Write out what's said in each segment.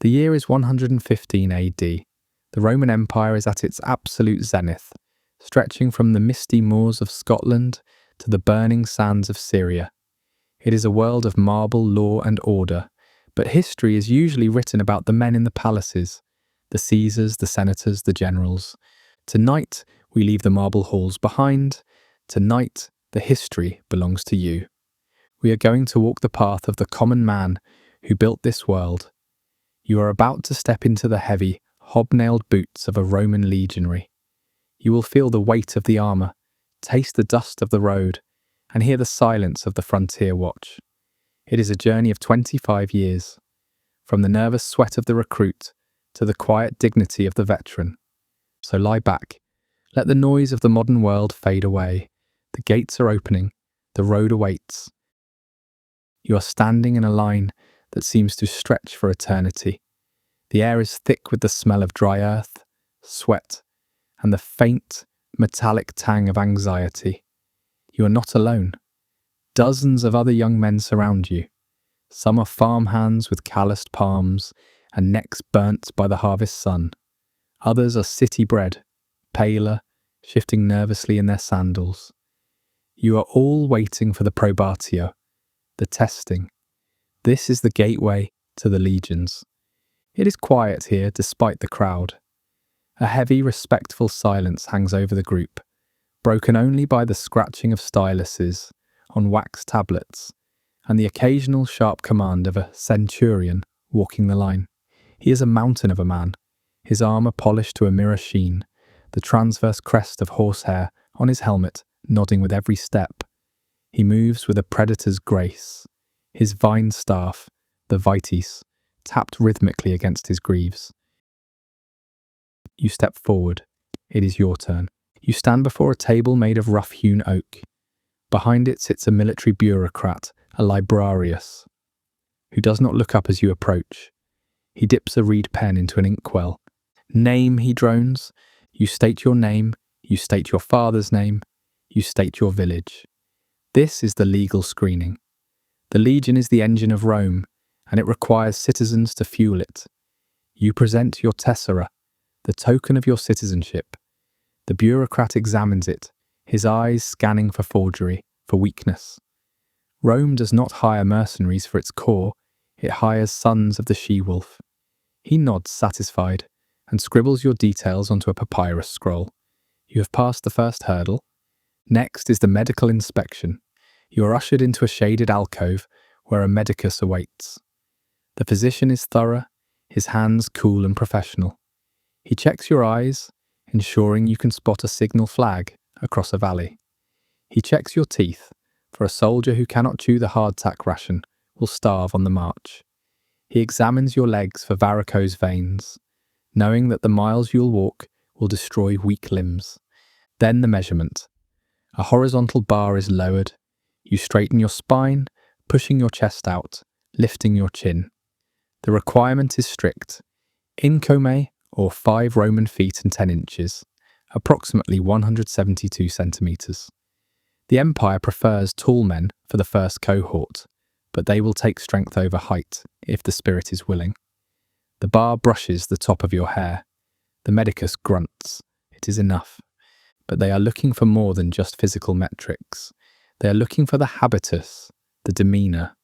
The year is 115 AD. The Roman Empire is at its absolute zenith, stretching from the misty moors of Scotland to the burning sands of Syria. It is a world of marble, law and order, but history is usually written about the men in the palaces, the Caesars, the senators, the generals. Tonight, we leave the marble halls behind. Tonight, the history belongs to you. We are going to walk the path of the common man who built this world. You are about to step into the heavy, hobnailed boots of a Roman legionary. You will feel the weight of the armour, taste the dust of the road, and hear the silence of the frontier watch. It is a journey of 25 years, from the nervous sweat of the recruit to the quiet dignity of the veteran. So lie back, let the noise of the modern world fade away. The gates are opening, the road awaits. You are standing in a line that seems to stretch for eternity. The air is thick with the smell of dry earth, sweat, and the faint, metallic tang of anxiety. You are not alone. Dozens of other young men surround you. Some are farmhands with calloused palms and necks burnt by the harvest sun. Others are city-bred, paler, shifting nervously in their sandals. You are all waiting for the Probatio, the testing. This is the gateway to the legions. It is quiet here despite the crowd. A heavy, respectful silence hangs over the group, broken only by the scratching of styluses on wax tablets and the occasional sharp command of a centurion walking the line. He is a mountain of a man, his armour polished to a mirror sheen, the transverse crest of horsehair on his helmet nodding with every step. He moves with a predator's grace, his vine staff, the vitis, tapped rhythmically against his greaves. You step forward. It is your turn. You stand before a table made of rough-hewn oak. Behind it sits a military bureaucrat, a librarius, who does not look up as you approach. He dips a reed pen into an inkwell. Name, he drones. You state your name, you state your father's name, you state your village. This is the legal screening. The legion is the engine of Rome, and it requires citizens to fuel it. You present your tessera, the token of your citizenship. The bureaucrat examines it, his eyes scanning for forgery, for weakness. Rome does not hire mercenaries for its corps, it hires sons of the she-wolf. He nods satisfied and scribbles your details onto a papyrus scroll. You have passed the first hurdle. Next is the medical inspection. You are ushered into a shaded alcove where a medicus awaits. The physician is thorough, his hands cool and professional. He checks your eyes, ensuring you can spot a signal flag across a valley. He checks your teeth, for a soldier who cannot chew the hardtack ration will starve on the march. He examines your legs for varicose veins, knowing that the miles you'll walk will destroy weak limbs. Then the measurement. A horizontal bar is lowered. You straighten your spine, pushing your chest out, lifting your chin. The requirement is strict. Income, or 5 Roman feet and 10 inches, approximately 172 centimetres. The Empire prefers tall men for the first cohort, but they will take strength over height if the spirit is willing. The bar brushes the top of your hair. The medicus grunts. It is enough. But they are looking for more than just physical metrics. They are looking for the habitus, the demeanour.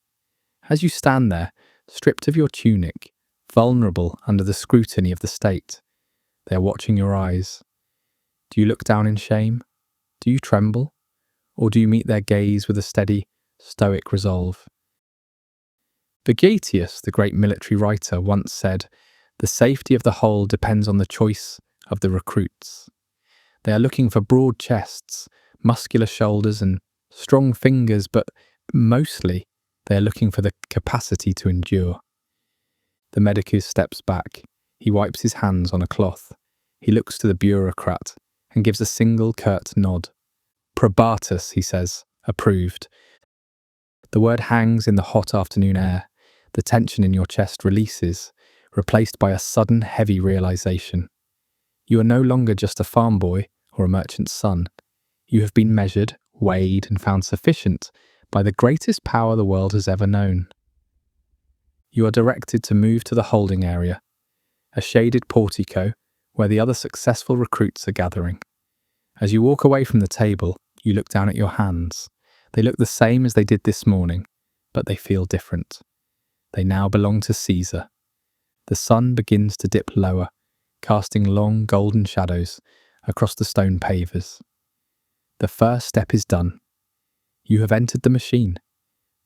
As you stand there, stripped of your tunic, vulnerable under the scrutiny of the state, they are watching your eyes. Do you look down in shame? Do you tremble? Or do you meet their gaze with a steady, stoic resolve? Vigils, the great military writer, once said, "The safety of the whole depends on the choice of the recruits." They are looking for broad chests, muscular shoulders and strong fingers, but mostly they are looking for the capacity to endure. The medicus steps back. He wipes his hands on a cloth. He looks to the bureaucrat and gives a single curt nod. "Probatus," he says, "approved." The word hangs in the hot afternoon air. The tension in your chest releases, replaced by a sudden heavy realization. You are no longer just a farm boy or a merchant's son. You have been measured, weighed, and found sufficient by the greatest power the world has ever known. You are directed to move to the holding area, a shaded portico where the other successful recruits are gathering. As you walk away from the table, you look down at your hands. They look the same as they did this morning, but they feel different. They now belong to Caesar. The sun begins to dip lower, casting long golden shadows across the stone pavers. The first step is done. You have entered the machine,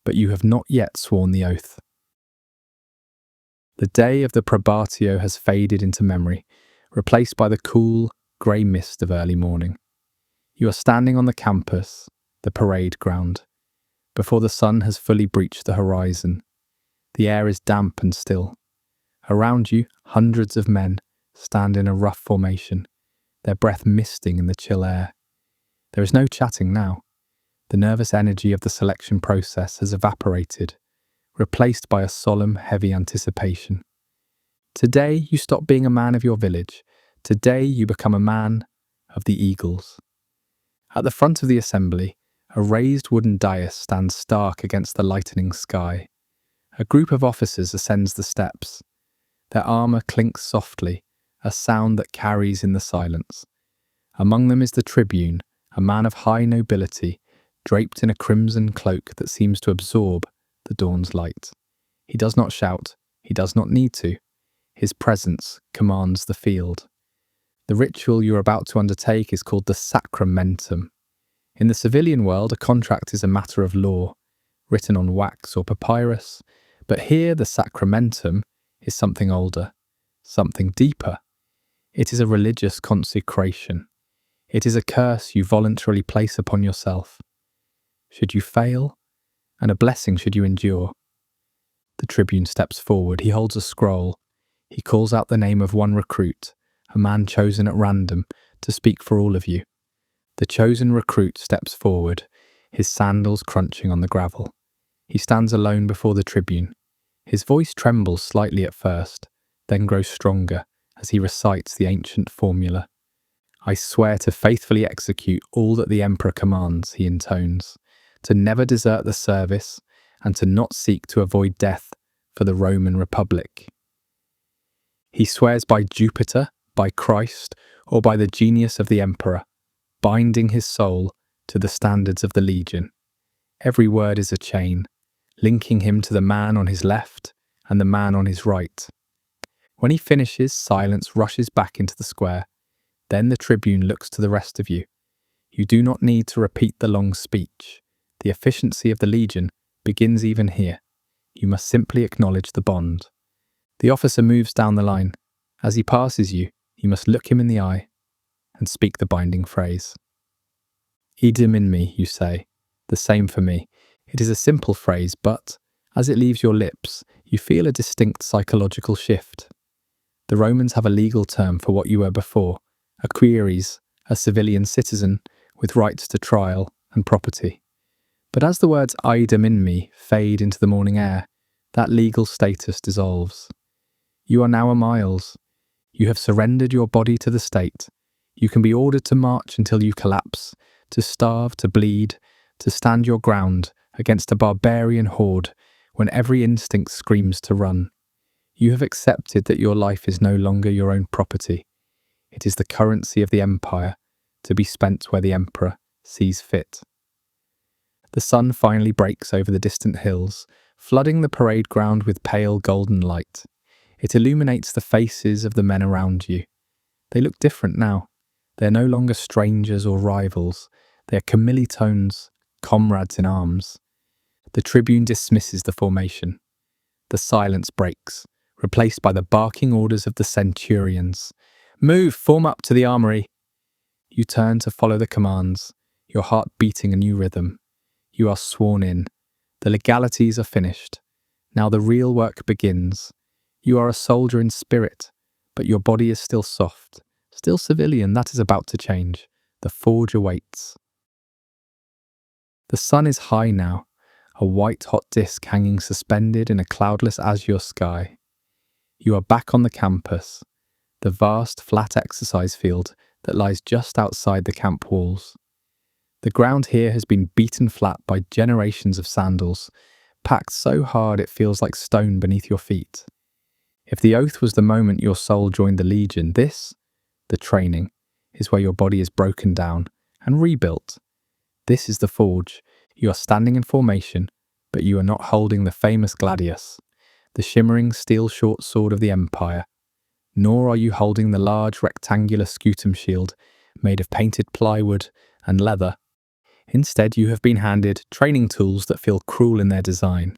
but you have not yet sworn the oath. The day of the Probatio has faded into memory, replaced by the cool, grey mist of early morning. You are standing on the campus, the parade ground, before the sun has fully breached the horizon. The air is damp and still. Around you, hundreds of men stand in a rough formation, their breath misting in the chill air. There is no chatting now. The nervous energy of the selection process has evaporated, replaced by a solemn, heavy anticipation. Today, you stop being a man of your village. Today, you become a man of the eagles. At the front of the assembly, a raised wooden dais stands stark against the lightening sky. A group of officers ascends the steps. Their armour clinks softly, a sound that carries in the silence. Among them is the tribune, a man of high nobility, draped in a crimson cloak that seems to absorb the dawn's light. He does not shout, he does not need to. His presence commands the field. The ritual you are about to undertake is called the Sacramentum. In the civilian world, a contract is a matter of law, written on wax or papyrus, but here the Sacramentum is something older, something deeper. It is a religious consecration. It is a curse you voluntarily place upon yourself. Should you fail, and a blessing should you endure. The tribune steps forward. He holds a scroll. He calls out the name of one recruit, a man chosen at random to speak for all of you. The chosen recruit steps forward, his sandals crunching on the gravel. He stands alone before the tribune. His voice trembles slightly at first, then grows stronger as he recites the ancient formula. I swear to faithfully execute all that the emperor commands, he intones, to never desert the service and to not seek to avoid death for the Roman Republic. He swears by Jupiter, by Christ, or by the genius of the emperor, binding his soul to the standards of the legion. Every word is a chain, linking him to the man on his left and the man on his right. When he finishes, silence rushes back into the square. Then the tribune looks to the rest of you. You do not need to repeat the long speech. The efficiency of the legion begins even here. You must simply acknowledge the bond. The officer moves down the line. As he passes you, you must look him in the eye and speak the binding phrase. Idem in me, you say. The same for me. It is a simple phrase, but as it leaves your lips, you feel a distinct psychological shift. The Romans have a legal term for what you were before, a queries, a civilian citizen with rights to trial and property. But as the words idem in me fade into the morning air, that legal status dissolves. You are now a Miles. You have surrendered your body to the state. You can be ordered to march until you collapse, to starve, to bleed, to stand your ground against a barbarian horde when every instinct screams to run. You have accepted that your life is no longer your own property. It is the currency of the empire, to be spent where the emperor sees fit. The sun finally breaks over the distant hills, flooding the parade ground with pale golden light. It illuminates the faces of the men around you. They look different now. They are no longer strangers or rivals. They are commilitones, comrades in arms. The tribune dismisses the formation. The silence breaks, replaced by the barking orders of the centurions. Move, form up to the armory. You turn to follow the commands, your heart beating a new rhythm. You are sworn in. The legalities are finished. Now the real work begins. You are a soldier in spirit, but your body is still soft, still civilian. That is about to change. The forge awaits. The sun is high now, a white-hot disk hanging suspended in a cloudless azure sky. You are back on the campus, the vast, flat exercise field that lies just outside the camp walls. The ground here has been beaten flat by generations of sandals, packed so hard it feels like stone beneath your feet. If the oath was the moment your soul joined the legion, this, the training, is where your body is broken down and rebuilt. This is the forge. You are standing in formation, but you are not holding the famous gladius, the shimmering steel short sword of the Empire, nor are you holding the large rectangular scutum shield made of painted plywood and leather. Instead, you have been handed training tools that feel cruel in their design.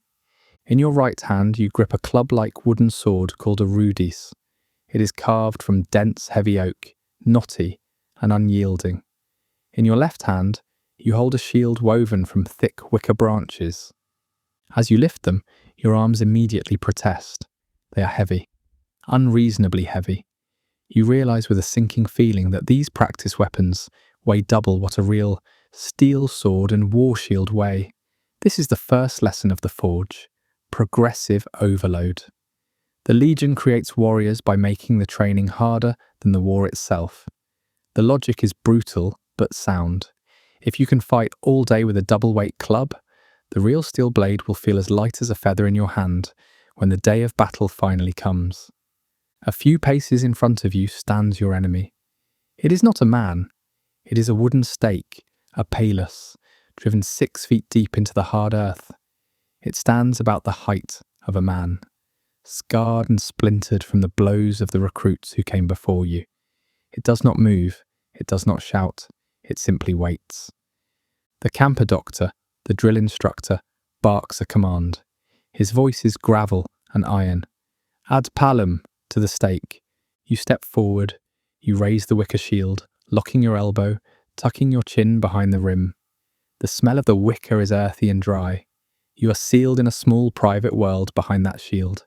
In your right hand, you grip a club-like wooden sword called a rudis. It is carved from dense, heavy oak, knotty and unyielding. In your left hand, you hold a shield woven from thick wicker branches. As you lift them, your arms immediately protest. They are heavy, unreasonably heavy. You realize with a sinking feeling that these practice weapons weigh double what a real steel sword and war shield weigh. This is the first lesson of the forge: progressive overload. The Legion creates warriors by making the training harder than the war itself. The logic is brutal but sound. If you can fight all day with a double-weight club, the real steel blade will feel as light as a feather in your hand when the day of battle finally comes. A few paces in front of you stands your enemy. It is not a man. It is a wooden stake, a palus, driven 6 feet deep into the hard earth. It stands about the height of a man, scarred and splintered from the blows of the recruits who came before you. It does not move. It does not shout. It simply waits. The camper doctor, the drill instructor, barks a command. His voice is gravel and iron. Ad palum to the stake. You step forward. You raise the wicker shield, locking your elbow, tucking your chin behind the rim. The smell of the wicker is earthy and dry. You are sealed in a small private world behind that shield,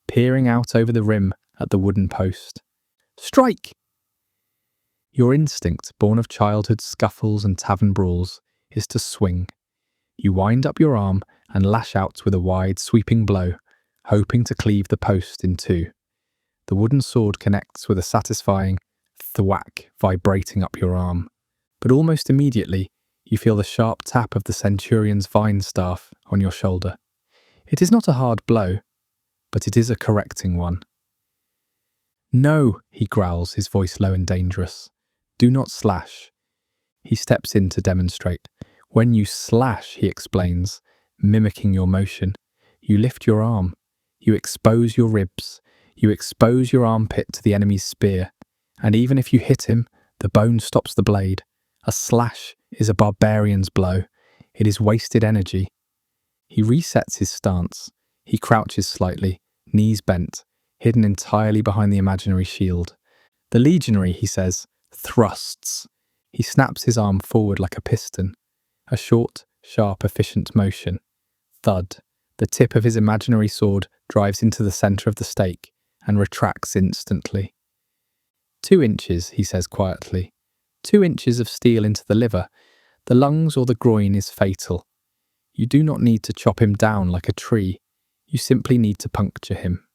peering out over the rim at the wooden post. Strike! Your instinct, born of childhood scuffles and tavern brawls, is to swing. You wind up your arm and lash out with a wide, sweeping blow, hoping to cleave the post in two. The wooden sword connects with a satisfying thwack vibrating up your arm. But almost immediately, you feel the sharp tap of the centurion's vine staff on your shoulder. It is not a hard blow, but it is a correcting one. No, he growls, his voice low and dangerous. Do not slash. He steps in to demonstrate. When you slash, he explains, mimicking your motion, you lift your arm. You expose your ribs. You expose your armpit to the enemy's spear. And even if you hit him, the bone stops the blade. A slash is a barbarian's blow. It is wasted energy. He resets his stance. He crouches slightly, knees bent, hidden entirely behind the imaginary shield. The legionary, he says, thrusts. He snaps his arm forward like a piston. A short, sharp, efficient motion. Thud. The tip of his imaginary sword drives into the centre of the stake and retracts instantly. 2 inches, he says quietly. 2 inches of steel into the liver, the lungs or the groin is fatal. You do not need to chop him down like a tree. You simply need to puncture him.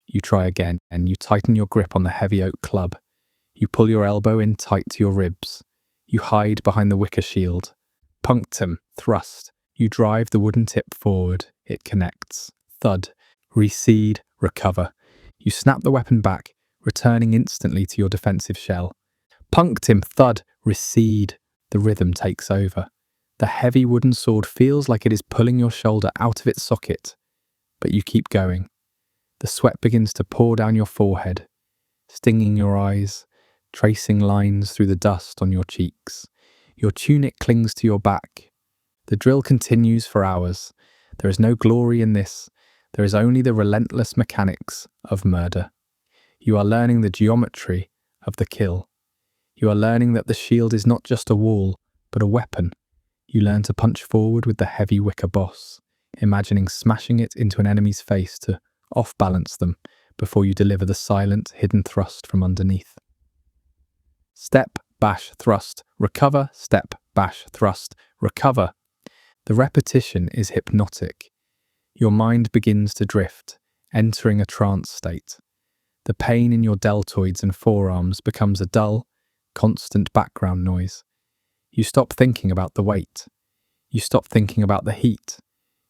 You try again, and you tighten your grip on the heavy oak club. You pull your elbow in tight to your ribs. You hide behind the wicker shield. Punctum, thrust. You drive the wooden tip forward. It connects. Thud. Recede, recover. You snap the weapon back, returning instantly to your defensive shell. Punctum, thud, recede. The rhythm takes over. The heavy wooden sword feels like it is pulling your shoulder out of its socket, but you keep going. The sweat begins to pour down your forehead, stinging your eyes, tracing lines through the dust on your cheeks. Your tunic clings to your back. The drill continues for hours. There is no glory in this. There is only the relentless mechanics of murder. You are learning the geometry of the kill. You are learning that the shield is not just a wall, but a weapon. You learn to punch forward with the heavy wicker boss, imagining smashing it into an enemy's face to off-balance them before you deliver the silent, hidden thrust from underneath. Step, bash, thrust, recover, step, bash, thrust, recover. The repetition is hypnotic. Your mind begins to drift, entering a trance state. The pain in your deltoids and forearms becomes a dull, constant background noise. You stop thinking about the weight. You stop thinking about the heat.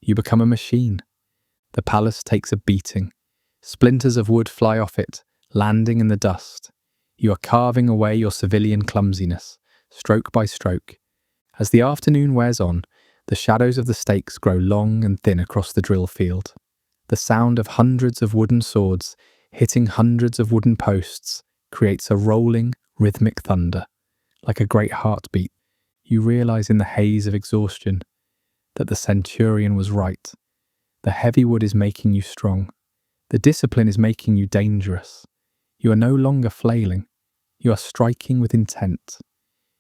You become a machine. The palace takes a beating. Splinters of wood fly off it, landing in the dust. You are carving away your civilian clumsiness, stroke by stroke. As the afternoon wears on, the shadows of the stakes grow long and thin across the drill field. The sound of hundreds of wooden swords hitting hundreds of wooden posts creates a rolling, rhythmic thunder. Like a great heartbeat, you realize in the haze of exhaustion that the centurion was right. The heavy wood is making you strong. The discipline is making you dangerous. You are no longer flailing. You are striking with intent.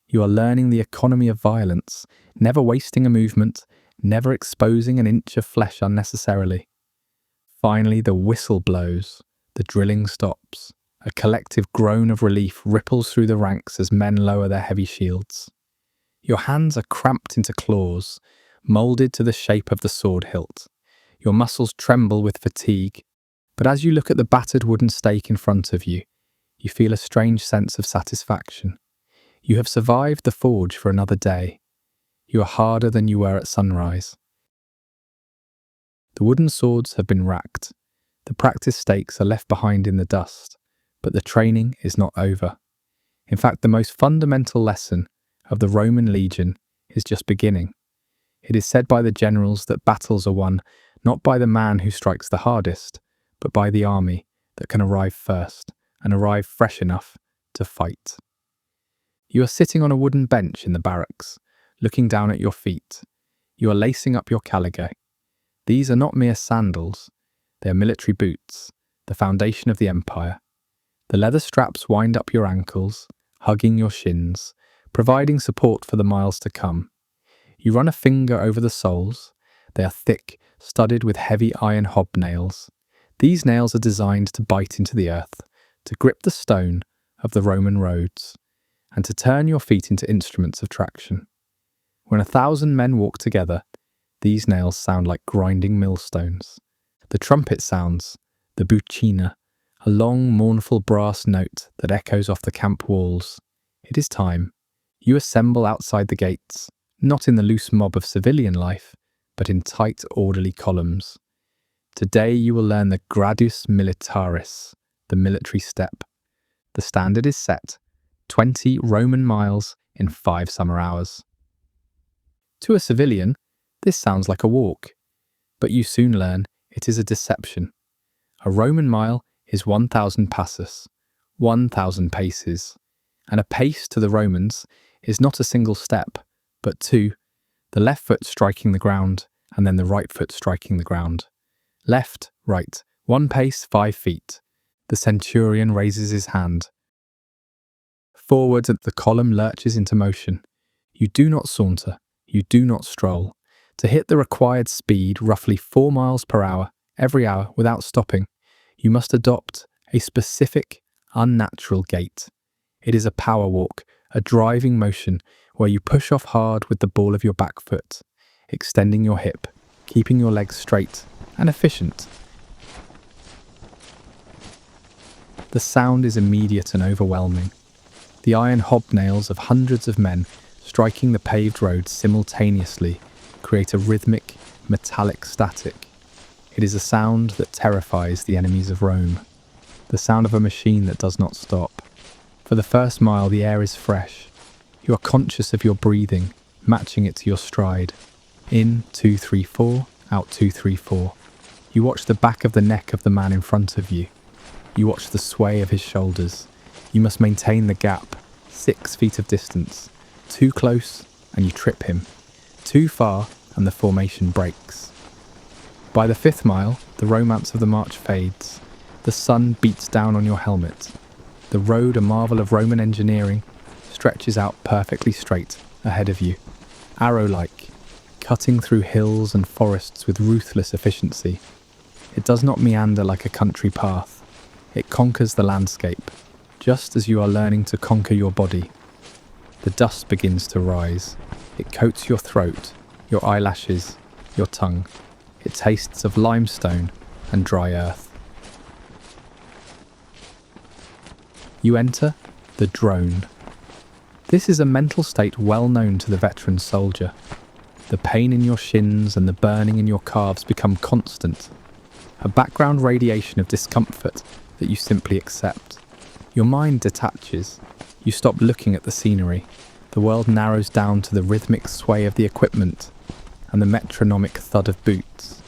You are learning the economy of violence, never wasting a movement, never exposing an inch of flesh unnecessarily. Finally, the whistle blows. The drilling stops. A collective groan of relief ripples through the ranks as men lower their heavy shields. Your hands are cramped into claws, moulded to the shape of the sword hilt. Your muscles tremble with fatigue, but as you look at the battered wooden stake in front of you, you feel a strange sense of satisfaction. You have survived the forge for another day. You are harder than you were at sunrise. The wooden swords have been racked. The practice stakes are left behind in the dust, but the training is not over. In fact, the most fundamental lesson of the Roman legion is just beginning. It is said by the generals that battles are won not by the man who strikes the hardest, but by the army that can arrive first and arrive fresh enough to fight. You are sitting on a wooden bench in the barracks, looking down at your feet. You are lacing up your caligae. These are not mere sandals. They are military boots, the foundation of the empire. The leather straps wind up your ankles, hugging your shins, providing support for the miles to come. You run a finger over the soles. They are thick, studded with heavy iron hobnails. These nails are designed to bite into the earth, to grip the stone of the Roman roads, and to turn your feet into instruments of traction. When 1,000 men walk together, these nails sound like grinding millstones. The trumpet sounds, the buccina, a long, mournful brass note that echoes off the camp walls. It is time. You assemble outside the gates, not in the loose mob of civilian life, but in tight, orderly columns. Today you will learn the gradus militaris, the military step. The standard is set, 20 Roman miles in 5 summer hours. To a civilian, this sounds like a walk, but you soon learn it is a deception. A Roman mile is 1,000 passus, 1,000 paces, and a pace to the Romans is not a single step, but 2, the left foot striking the ground and then the right foot striking the ground. Left, right, 1 pace, 5 feet. The centurion raises his hand. Forward, the column lurches into motion. You do not saunter, you do not stroll. To hit the required speed, roughly 4 miles per hour, every hour without stopping, you must adopt a specific, unnatural gait. It is a power walk, a driving motion where you push off hard with the ball of your back foot, extending your hip, keeping your legs straight and efficient. The sound is immediate and overwhelming. The iron hobnails of hundreds of men striking the paved road simultaneously create a rhythmic, metallic static. It is a sound that terrifies the enemies of Rome, the sound of a machine that does not stop. For the first mile, the air is fresh. You are conscious of your breathing, matching it to your stride. In, 2, 3, 4, out 2, 3, 4. You watch the back of the neck of the man in front of you. You watch the sway of his shoulders. You must maintain the gap, 6 feet of distance. Too close, and you trip him. Too far, and the formation breaks. By the 5th mile, the romance of the march fades. The sun beats down on your helmet. The road, a marvel of Roman engineering, stretches out perfectly straight ahead of you, arrow-like, cutting through hills and forests with ruthless efficiency. It does not meander like a country path. It conquers the landscape, just as you are learning to conquer your body. The dust begins to rise. It coats your throat, your eyelashes, your tongue. It tastes of limestone and dry earth. You enter the drone. This is a mental state well known to the veteran soldier. The pain in your shins and the burning in your calves become constant, a background radiation of discomfort that you simply accept. Your mind detaches. You stop looking at the scenery. The world narrows down to the rhythmic sway of the equipment and the metronomic thud of boots.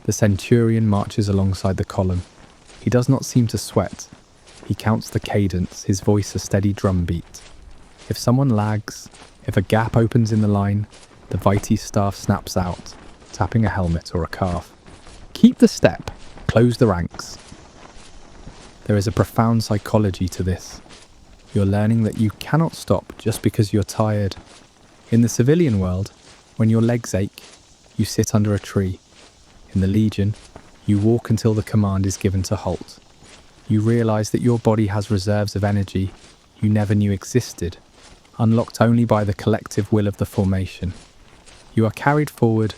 The centurion marches alongside the column. He does not seem to sweat. He counts the cadence, his voice a steady drumbeat. If someone lags, if a gap opens in the line, the Vites staff snaps out, tapping a helmet or a calf. Keep the step, close the ranks. There is a profound psychology to this. You're learning that you cannot stop just because you're tired. In the civilian world, when your legs ache, you sit under a tree. In the Legion, you walk until the command is given to halt. You realise that your body has reserves of energy you never knew existed, unlocked only by the collective will of the formation. You are carried forward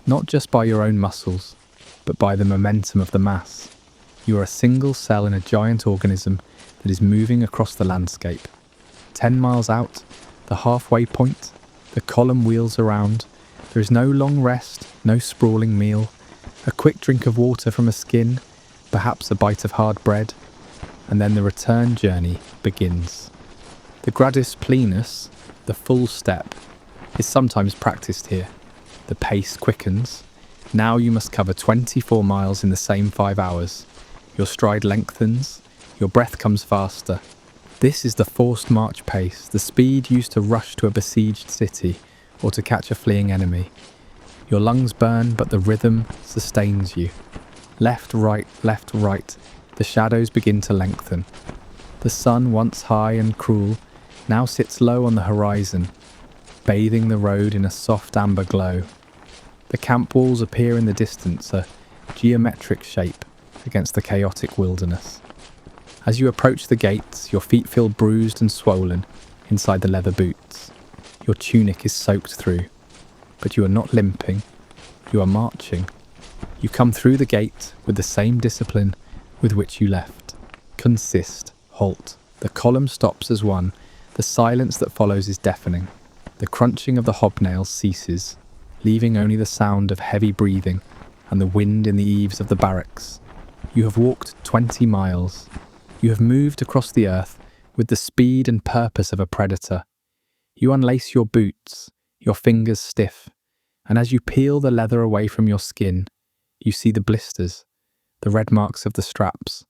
not just by your own muscles, but by the momentum of the mass. You are a single cell in a giant organism that is moving across the landscape. 10 miles out, the halfway point, the column wheels around. There is no long rest, no sprawling meal, a quick drink of water from a skin, perhaps a bite of hard bread, and then the return journey begins. The gradus plenus, the full step, is sometimes practiced here. The pace quickens. Now you must cover 24 miles in the same 5 hours. Your stride lengthens, your breath comes faster. This is the forced march pace, the speed used to rush to a besieged city or to catch a fleeing enemy. Your lungs burn, but the rhythm sustains you. Left, right, the shadows begin to lengthen. The sun, once high and cruel, now sits low on the horizon, bathing the road in a soft amber glow. The camp walls appear in the distance, a geometric shape against the chaotic wilderness. As you approach the gates, your feet feel bruised and swollen inside the leather boots. Your tunic is soaked through, but you are not limping, you are marching. You come through the gate with the same discipline with which you left. Consist, halt. The column stops as one. The silence that follows is deafening. The crunching of the hobnails ceases, leaving only the sound of heavy breathing and the wind in the eaves of the barracks. You have walked 20 miles. You have moved across the earth with the speed and purpose of a predator. You unlace your boots, your fingers stiff, and as you peel the leather away from your skin, you see the blisters, the red marks of the straps.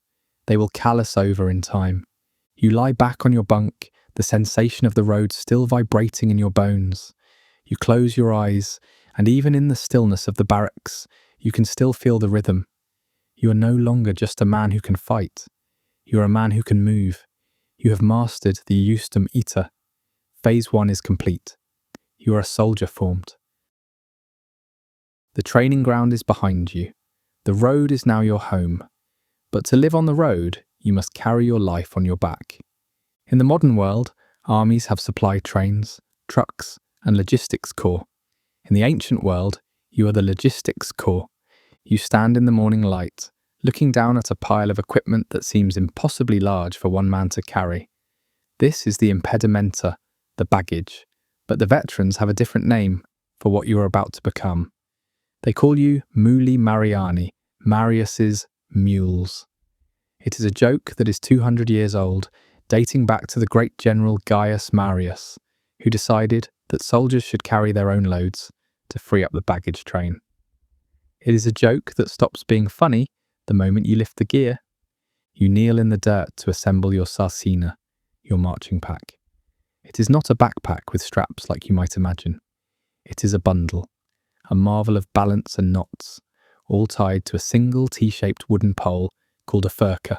They will callous over in time. You lie back on your bunk, the sensation of the road still vibrating in your bones. You close your eyes, and even in the stillness of the barracks, you can still feel the rhythm. You are no longer just a man who can fight. You are a man who can move. You have mastered the justum iter. Phase 1 is complete. You are a soldier formed. The training ground is behind you. The road is now your home. But to live on the road, you must carry your life on your back. In the modern world, armies have supply trains, trucks, and logistics corps. In the ancient world, you are the logistics corps. You stand in the morning light, looking down at a pile of equipment that seems impossibly large for one man to carry. This is the impedimenta, the baggage, but the veterans have a different name for what you are about to become. They call you Muli Mariani, Marius's Mules. It is a joke that is 200 years old, dating back to the great general Gaius Marius, who decided that soldiers should carry their own loads to free up the baggage train. It is a joke that stops being funny the moment you lift the gear. You kneel in the dirt to assemble your sarcina, your marching pack. It is not a backpack with straps like you might imagine. It is a bundle, a marvel of balance and knots, all tied to a single T-shaped wooden pole called a furka.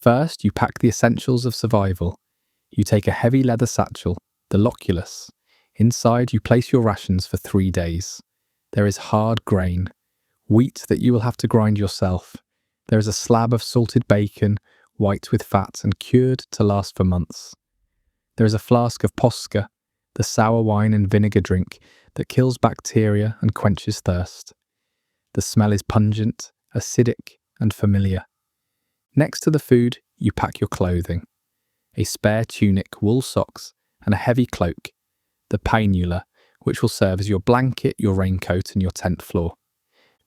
First, you pack the essentials of survival. You take a heavy leather satchel, the loculus. Inside, you place your rations for 3 days. There is hard grain, wheat that you will have to grind yourself. There is a slab of salted bacon, white with fat and cured to last for months. There is a flask of posca, the sour wine and vinegar drink that kills bacteria and quenches thirst. The smell is pungent, acidic, and familiar. Next to the food, you pack your clothing. A spare tunic, wool socks, and a heavy cloak, the painula, which will serve as your blanket, your raincoat, and your tent floor.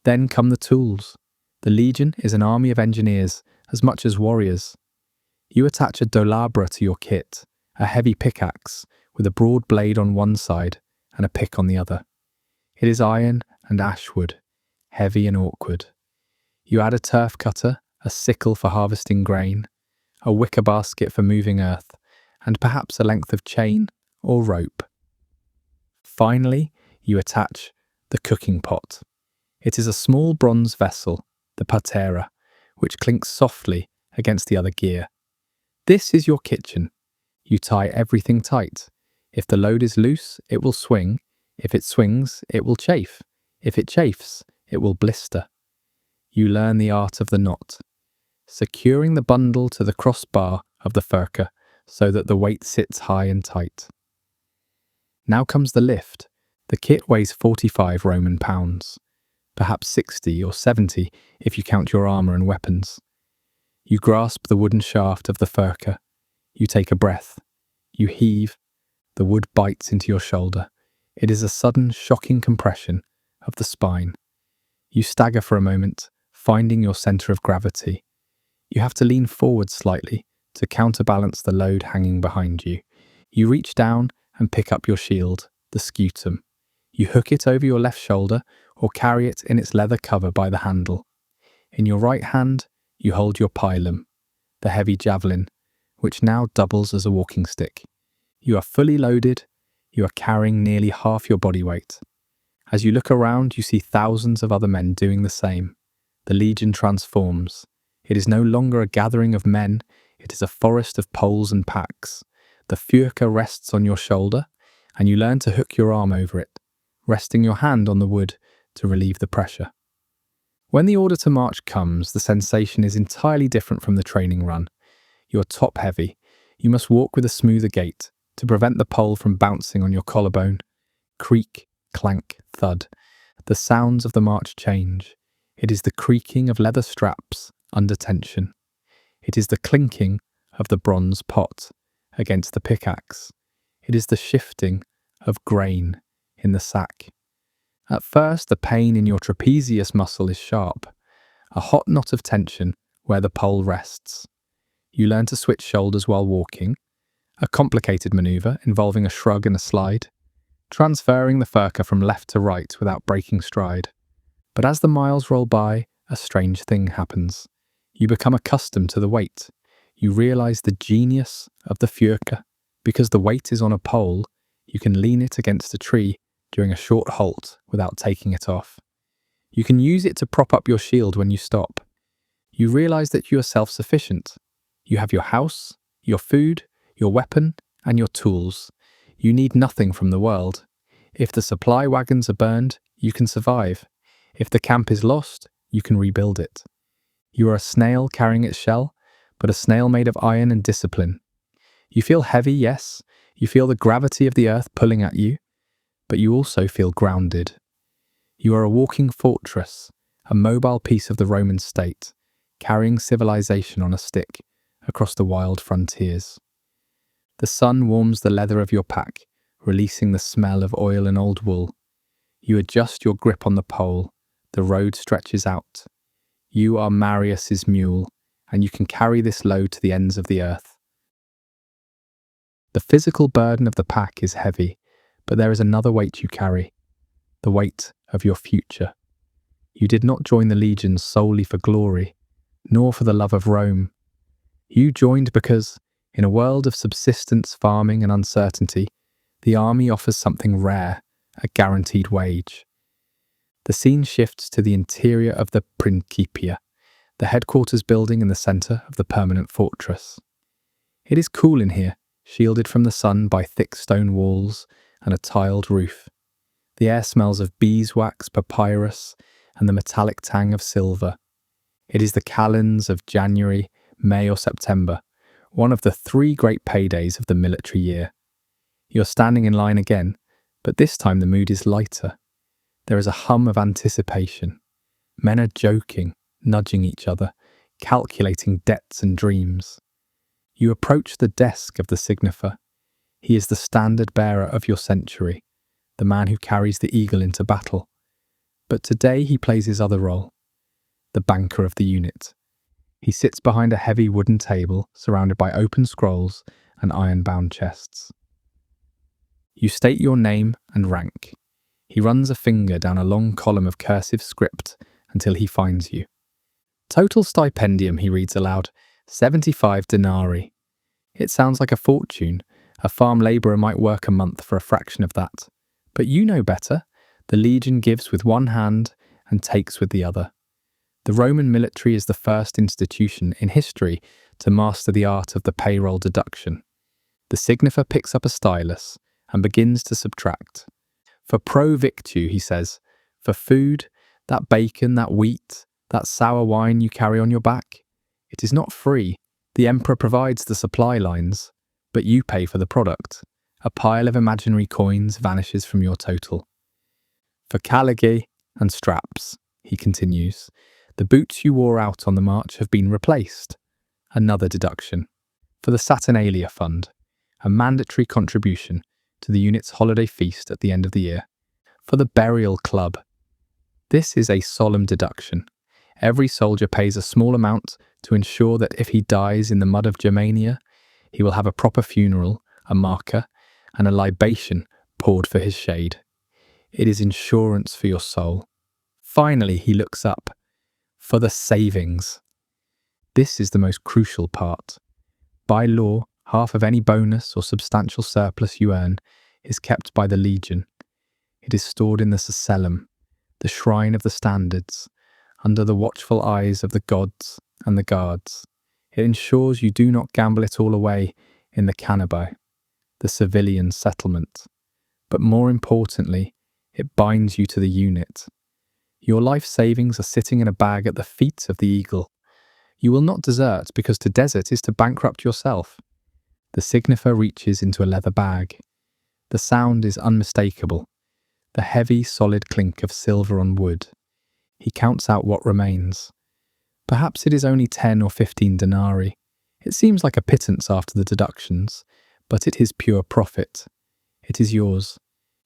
Then come the tools. The Legion is an army of engineers as much as warriors. You attach a dolabra to your kit, a heavy pickaxe with a broad blade on one side and a pick on the other. It is iron and ashwood, heavy and awkward. You add a turf cutter, a sickle for harvesting grain, a wicker basket for moving earth, and perhaps a length of chain or rope. Finally, you attach the cooking pot. It is a small bronze vessel, the patera, which clinks softly against the other gear. This is your kitchen. You tie everything tight. If the load is loose, it will swing. If it swings, it will chafe. If it chafes, it will blister. You learn the art of the knot, securing the bundle to the crossbar of the furka so that the weight sits high and tight. Now comes the lift. The kit weighs 45 Roman pounds, perhaps 60 or 70 if you count your armour and weapons. You grasp the wooden shaft of the furka. You take a breath. You heave. The wood bites into your shoulder. It is a sudden, shocking compression of the spine. You stagger for a moment, finding your centre of gravity. You have to lean forward slightly to counterbalance the load hanging behind you. You reach down and pick up your shield, the scutum. You hook it over your left shoulder or carry it in its leather cover by the handle. In your right hand, you hold your pilum, the heavy javelin, which now doubles as a walking stick. You are fully loaded. You are carrying nearly half your body weight. As you look around, you see thousands of other men doing the same. The Legion transforms. It is no longer a gathering of men. It is a forest of poles and packs. The furka rests on your shoulder, and you learn to hook your arm over it, resting your hand on the wood to relieve the pressure. When the order to march comes, the sensation is entirely different from the training run. You are top-heavy. You must walk with a smoother gait to prevent the pole from bouncing on your collarbone. Creak, clank, thud. The sounds of the march change. It is the creaking of leather straps under tension. It is the clinking of the bronze pot against the pickaxe. It is the shifting of grain in the sack. At first, the pain in your trapezius muscle is sharp, a hot knot of tension where the pole rests. You learn to switch shoulders while walking, a complicated maneuver involving a shrug and a slide, transferring the furka from left to right without breaking stride. But as the miles roll by, a strange thing happens. You become accustomed to the weight. You realize the genius of the furka. Because the weight is on a pole, you can lean it against a tree during a short halt without taking it off. You can use it to prop up your shield when you stop. You realize that you are self-sufficient. You have your house, your food, your weapon, and your tools. You need nothing from the world. If the supply wagons are burned, you can survive. If the camp is lost, you can rebuild it. You are a snail carrying its shell, but a snail made of iron and discipline. You feel heavy, yes. You feel the gravity of the earth pulling at you, but you also feel grounded. You are a walking fortress, a mobile piece of the Roman state, carrying civilization on a stick across the wild frontiers. The sun warms the leather of your pack, releasing the smell of oil and old wool. You adjust your grip on the pole. The road stretches out. You are Marius's mule, and you can carry this load to the ends of the earth. The physical burden of the pack is heavy, but there is another weight you carry, the weight of your future. You did not join the legions solely for glory, nor for the love of Rome. You joined because, in a world of subsistence, farming and uncertainty, the army offers something rare, a guaranteed wage. The scene shifts to the interior of the Principia, the headquarters building in the centre of the permanent fortress. It is cool in here, shielded from the sun by thick stone walls and a tiled roof. The air smells of beeswax, papyrus, and the metallic tang of silver. It is the calends of January, May or September, one of the 3 great paydays of the military year. You're standing in line again, but this time the mood is lighter. There is a hum of anticipation. Men are joking, nudging each other, calculating debts and dreams. You approach the desk of the signifer. He is the standard bearer of your century, the man who carries the eagle into battle. But today he plays his other role, the banker of the unit. He sits behind a heavy wooden table surrounded by open scrolls and iron-bound chests. You state your name and rank. He runs a finger down a long column of cursive script until he finds you. Total stipendium, he reads aloud, 75 denarii. It sounds like a fortune. A farm labourer might work a month for a fraction of that. But you know better. The legion gives with one hand and takes with the other. The Roman military is the first institution in history to master the art of the payroll deduction. The signifer picks up a stylus and begins to subtract. For pro victu, he says, for food, that bacon, that wheat, that sour wine you carry on your back, it is not free. The emperor provides the supply lines, but you pay for the product. A pile of imaginary coins vanishes from your total. For caligae and straps, he continues, the boots you wore out on the march have been replaced. Another deduction. For the Saturnalia Fund, a mandatory contribution to the unit's holiday feast at the end of the year. For the burial club, this is a solemn deduction. Every soldier pays a small amount to ensure that if he dies in the mud of Germania, he will have a proper funeral, a marker, and a libation poured for his shade. It is insurance for your soul. Finally, he looks up. For the savings. This is the most crucial part. By law, half of any bonus or substantial surplus you earn is kept by the legion. It is stored in the Sacramentum, the shrine of the standards, under the watchful eyes of the gods and the guards. It ensures you do not gamble it all away in the Canabae, the civilian settlement. But more importantly, it binds you to the unit. Your life savings are sitting in a bag at the feet of the eagle. You will not desert, because to desert is to bankrupt yourself. The signifer reaches into a leather bag. The sound is unmistakable, the heavy, solid clink of silver on wood. He counts out what remains. Perhaps it is only 10 or 15 denarii. It seems like a pittance after the deductions, but it is pure profit. It is yours.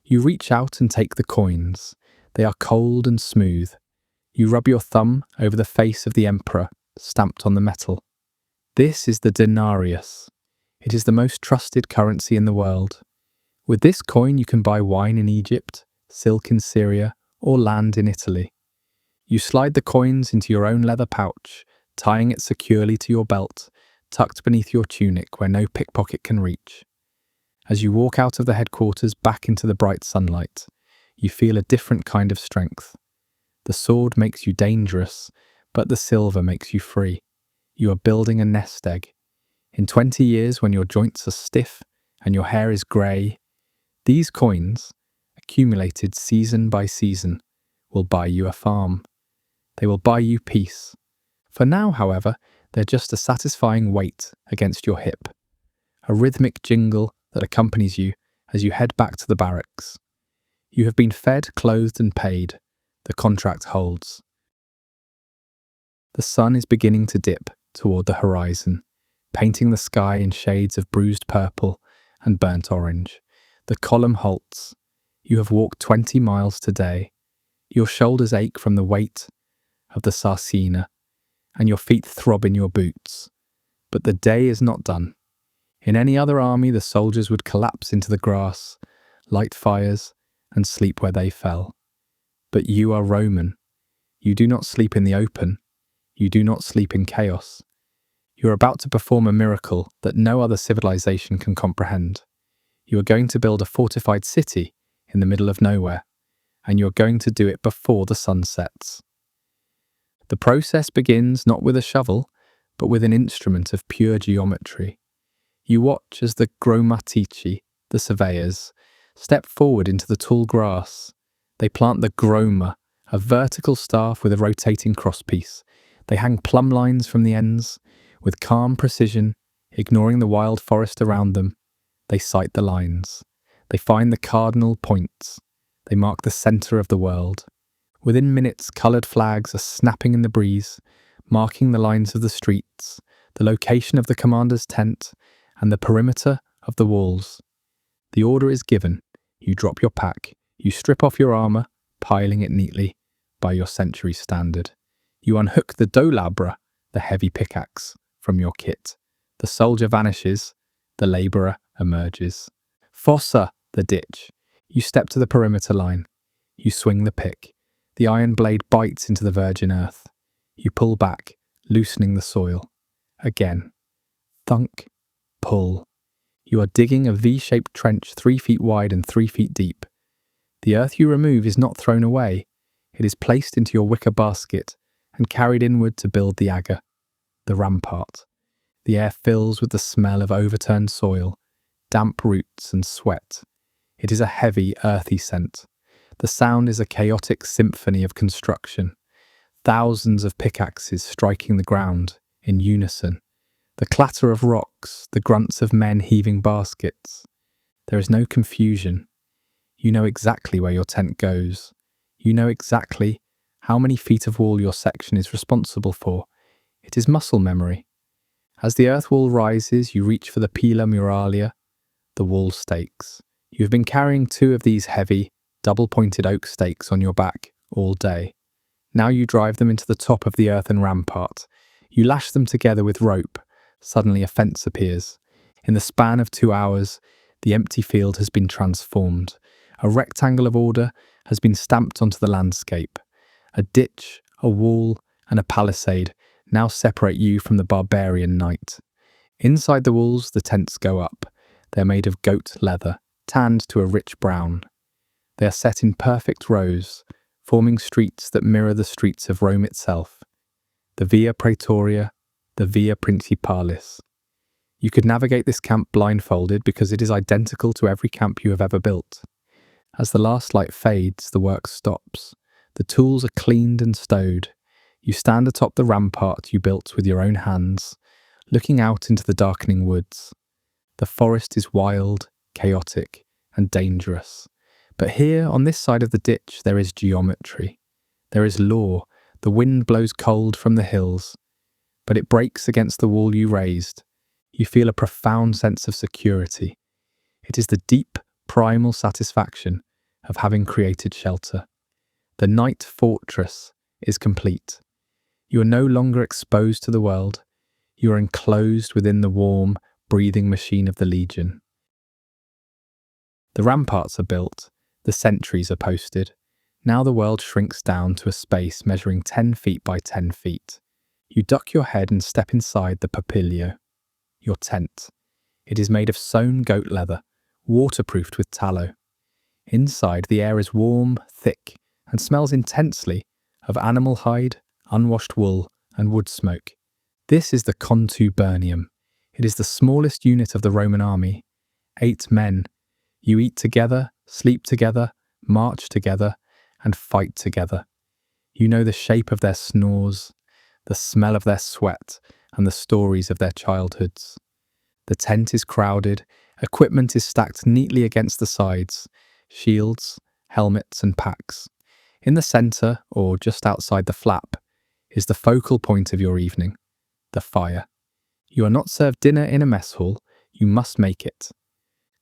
You reach out and take the coins. They are cold and smooth. You rub your thumb over the face of the emperor, stamped on the metal. This is the denarius. It is the most trusted currency in the world. With this coin you can buy wine in Egypt, silk in Syria, or land in Italy. You slide the coins into your own leather pouch, tying it securely to your belt, tucked beneath your tunic where no pickpocket can reach. As you walk out of the headquarters back into the bright sunlight, you feel a different kind of strength. The sword makes you dangerous, but the silver makes you free. You are building a nest egg. In 20 years, when your joints are stiff and your hair is grey, these coins, accumulated season by season, will buy you a farm. They will buy you peace. For now, however, they're just a satisfying weight against your hip, a rhythmic jingle that accompanies you as you head back to the barracks. You have been fed, clothed and paid. The contract holds. The sun is beginning to dip toward the horizon, painting the sky in shades of bruised purple and burnt orange. The column halts. You have walked 20 miles today. Your shoulders ache from the weight of the sarcina, and your feet throb in your boots. But the day is not done. In any other army, the soldiers would collapse into the grass, light fires, and sleep where they fell. But you are Roman. You do not sleep in the open. You do not sleep in chaos. You are about to perform a miracle that no other civilization can comprehend. You are going to build a fortified city in the middle of nowhere, and you are going to do it before the sun sets. The process begins not with a shovel, but with an instrument of pure geometry. You watch as the grammatici, the surveyors, step forward into the tall grass. They plant the groma, a vertical staff with a rotating crosspiece. They hang plumb lines from the ends. With calm precision, ignoring the wild forest around them, they sight the lines. They find the cardinal points. They mark the centre of the world. Within minutes, coloured flags are snapping in the breeze, marking the lines of the streets, the location of the commander's tent, and the perimeter of the walls. The order is given. You drop your pack. You strip off your armour, piling it neatly by your century standard. You unhook the dolabra, the heavy pickaxe, from your kit. The soldier vanishes, the labourer emerges. Fossa, the ditch. You step to the perimeter line. You swing the pick. The iron blade bites into the virgin earth. You pull back, loosening the soil. Again. Thunk. Pull. You are digging a V-shaped trench 3 feet wide and 3 feet deep. The earth you remove is not thrown away. It is placed into your wicker basket and carried inward to build the agger, the rampart. The air fills with the smell of overturned soil, damp roots and sweat. It is a heavy, earthy scent. The sound is a chaotic symphony of construction. Thousands of pickaxes striking the ground in unison. The clatter of rocks, the grunts of men heaving baskets. There is no confusion. You know exactly where your tent goes. You know exactly how many feet of wall your section is responsible for. It is muscle memory. As the earth wall rises, you reach for the pila muralia, the wall stakes. You have been carrying 2 of these heavy, double-pointed oak stakes on your back all day. Now you drive them into the top of the earthen rampart. You lash them together with rope. Suddenly a fence appears. In the span of 2 hours, the empty field has been transformed. A rectangle of order has been stamped onto the landscape. A ditch, a wall, and a palisade now separate you from the barbarian night. Inside the walls, the tents go up. They are made of goat leather, tanned to a rich brown. They are set in perfect rows, forming streets that mirror the streets of Rome itself. The Via Praetoria, the Via Principalis. You could navigate this camp blindfolded because it is identical to every camp you have ever built. As the last light fades, the work stops. The tools are cleaned and stowed. You stand atop the rampart you built with your own hands, looking out into the darkening woods. The forest is wild, chaotic, and dangerous. But here, on this side of the ditch, there is geometry. There is law. The wind blows cold from the hills, but it breaks against the wall you raised. You feel a profound sense of security. It is the deep, primal satisfaction of having created shelter. The night fortress is complete. You are no longer exposed to the world. You are enclosed within the warm, breathing machine of the legion. The ramparts are built. The sentries are posted. Now the world shrinks down to a space measuring 10 feet by 10 feet. You duck your head and step inside the papilio, your tent. It is made of sewn goat leather, waterproofed with tallow. Inside, the air is warm, thick, and smells intensely of animal hide, unwashed wool, and wood smoke. This is the Contubernium. It is the smallest unit of the Roman army. 8 men. You eat together, sleep together, march together, and fight together. You know the shape of their snores, the smell of their sweat, and the stories of their childhoods. The tent is crowded, equipment is stacked neatly against the sides, shields, helmets, and packs. In the centre, or just outside the flap, is the focal point of your evening, the fire. You are not served dinner in a mess hall, you must make it.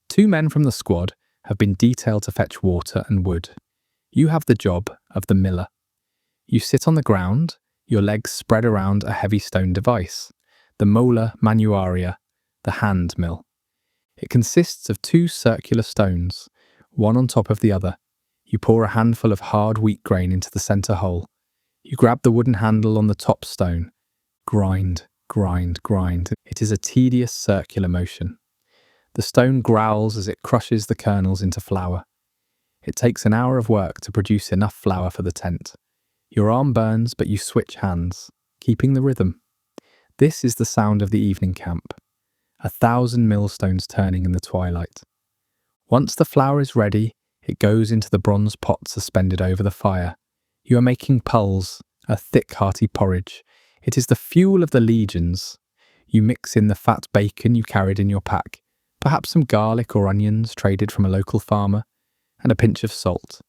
2 men from the squad have been detailed to fetch water and wood. You have the job of the miller. You sit on the ground, your legs spread around a heavy stone device, the mola manuaria, the hand mill. It consists of 2 circular stones, one on top of the other. You pour a handful of hard wheat grain into the centre hole. You grab the wooden handle on the top stone. Grind, grind, grind. It is a tedious circular motion. The stone growls as it crushes the kernels into flour. It takes an hour of work to produce enough flour for the tent. Your arm burns, but you switch hands, keeping the rhythm. This is the sound of the evening camp. 1,000 millstones turning in the twilight. Once the flour is ready, it goes into the bronze pot suspended over the fire. You are making pulse, a thick, hearty porridge. It is the fuel of the legions. You mix in the fat bacon you carried in your pack, perhaps some garlic or onions traded from a local farmer, and a pinch of salt.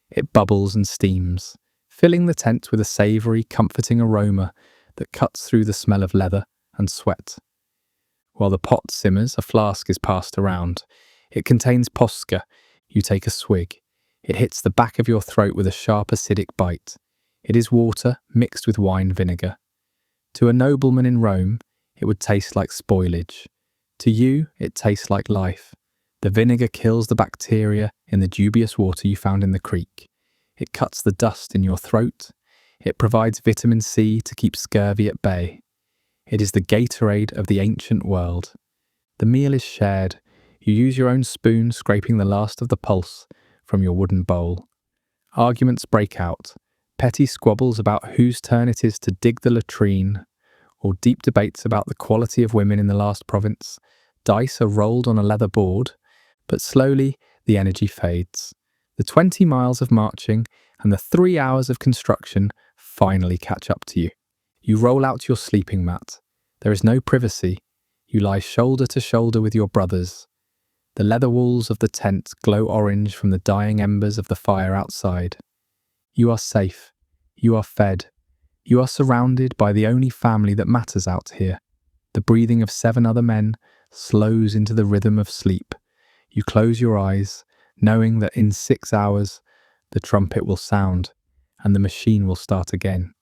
It bubbles and steams, filling the tent with a savoury, comforting aroma that cuts through the smell of leather and sweat. While the pot simmers, a flask is passed around. It contains posca. You take a swig. It hits the back of your throat with a sharp acidic bite. It is water mixed with wine vinegar. To a nobleman in Rome, it would taste like spoilage. To you, it tastes like life. The vinegar kills the bacteria in the dubious water you found in the creek. It cuts the dust in your throat. It provides vitamin C to keep scurvy at bay. It is the Gatorade of the ancient world. The meal is shared. You use your own spoon, scraping the last of the pulse from your wooden bowl. Arguments break out. Petty squabbles about whose turn it is to dig the latrine, or deep debates about the quality of women in the last province. Dice are rolled on a leather board, but slowly the energy fades. The 20 miles of marching and the 3 hours of construction finally catch up to you. You roll out your sleeping mat. There is no privacy. You lie shoulder to shoulder with your brothers. The leather walls of the tent glow orange from the dying embers of the fire outside. You are safe. You are fed. You are surrounded by the only family that matters out here. The breathing of 7 other men slows into the rhythm of sleep. You close your eyes, knowing that in 6 hours the trumpet will sound and the machine will start again.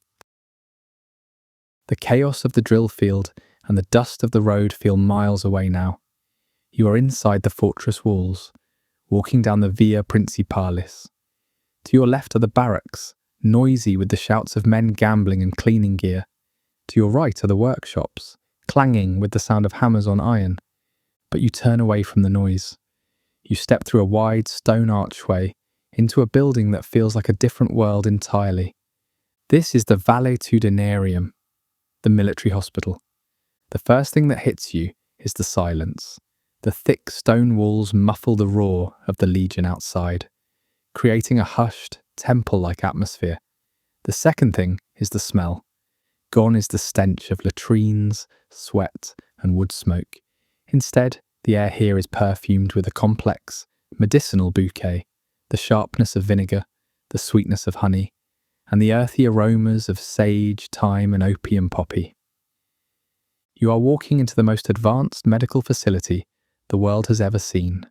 The chaos of the drill field and the dust of the road feel miles away now. You are inside the fortress walls, walking down the Via Principalis. To your left are the barracks, noisy with the shouts of men gambling and cleaning gear. To your right are the workshops, clanging with the sound of hammers on iron. But you turn away from the noise. You step through a wide stone archway into a building that feels like a different world entirely. This is the Valetudinarium, the military hospital. The first thing that hits you is the silence. The thick stone walls muffle the roar of the legion outside, creating a hushed, temple-like atmosphere. The second thing is the smell. Gone is the stench of latrines, sweat, and wood smoke. Instead, the air here is perfumed with a complex, medicinal bouquet, the sharpness of vinegar, the sweetness of honey, and the earthy aromas of sage, thyme, and opium poppy. You are walking into the most advanced medical facility the world has ever seen.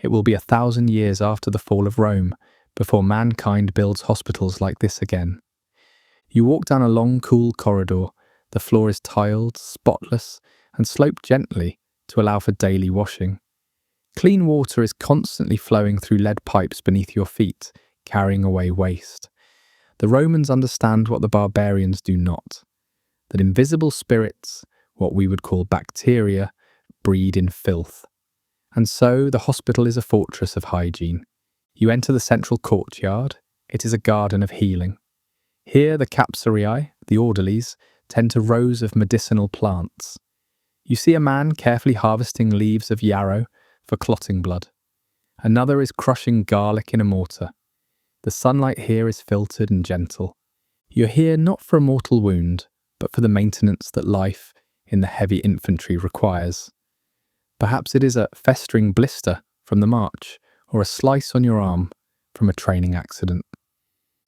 It will be 1,000 years after the fall of Rome before mankind builds hospitals like this again. You walk down a long, cool corridor. The floor is tiled, spotless, and sloped gently to allow for daily washing. Clean water is constantly flowing through lead pipes beneath your feet, carrying away waste. The Romans understand what the barbarians do not, that invisible spirits, what we would call bacteria, breed in filth. And so the hospital is a fortress of hygiene. You enter the central courtyard. It is a garden of healing. Here the capsariae, the orderlies, tend to rows of medicinal plants. You see a man carefully harvesting leaves of yarrow for clotting blood. Another is crushing garlic in a mortar. The sunlight here is filtered and gentle. You're here not for a mortal wound, but for the maintenance that life in the heavy infantry requires. Perhaps it is a festering blister from the march, or a slice on your arm from a training accident.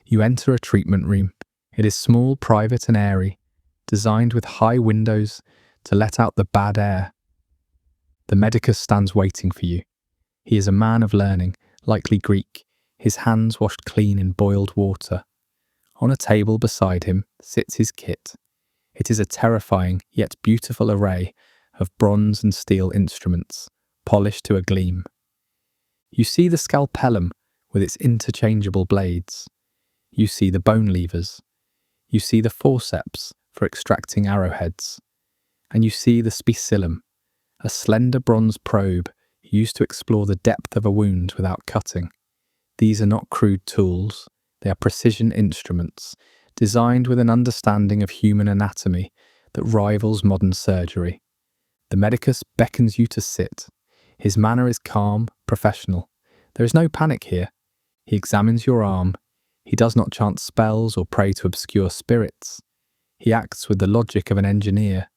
You enter a treatment room. It is small, private and airy, designed with high windows to let out the bad air. The medicus stands waiting for you. He is a man of learning, likely Greek, his hands washed clean in boiled water. On a table beside him sits his kit. It is a terrifying yet beautiful array of bronze and steel instruments, polished to a gleam. You see the scalpellum with its interchangeable blades. You see the bone levers. You see the forceps for extracting arrowheads. And you see the spicillum, a slender bronze probe used to explore the depth of a wound without cutting. These are not crude tools. They are precision instruments, designed with an understanding of human anatomy that rivals modern surgery. The medicus beckons you to sit. His manner is calm, professional. There is no panic here. He examines your arm. He does not chant spells or pray to obscure spirits. He acts with the logic of an engineer.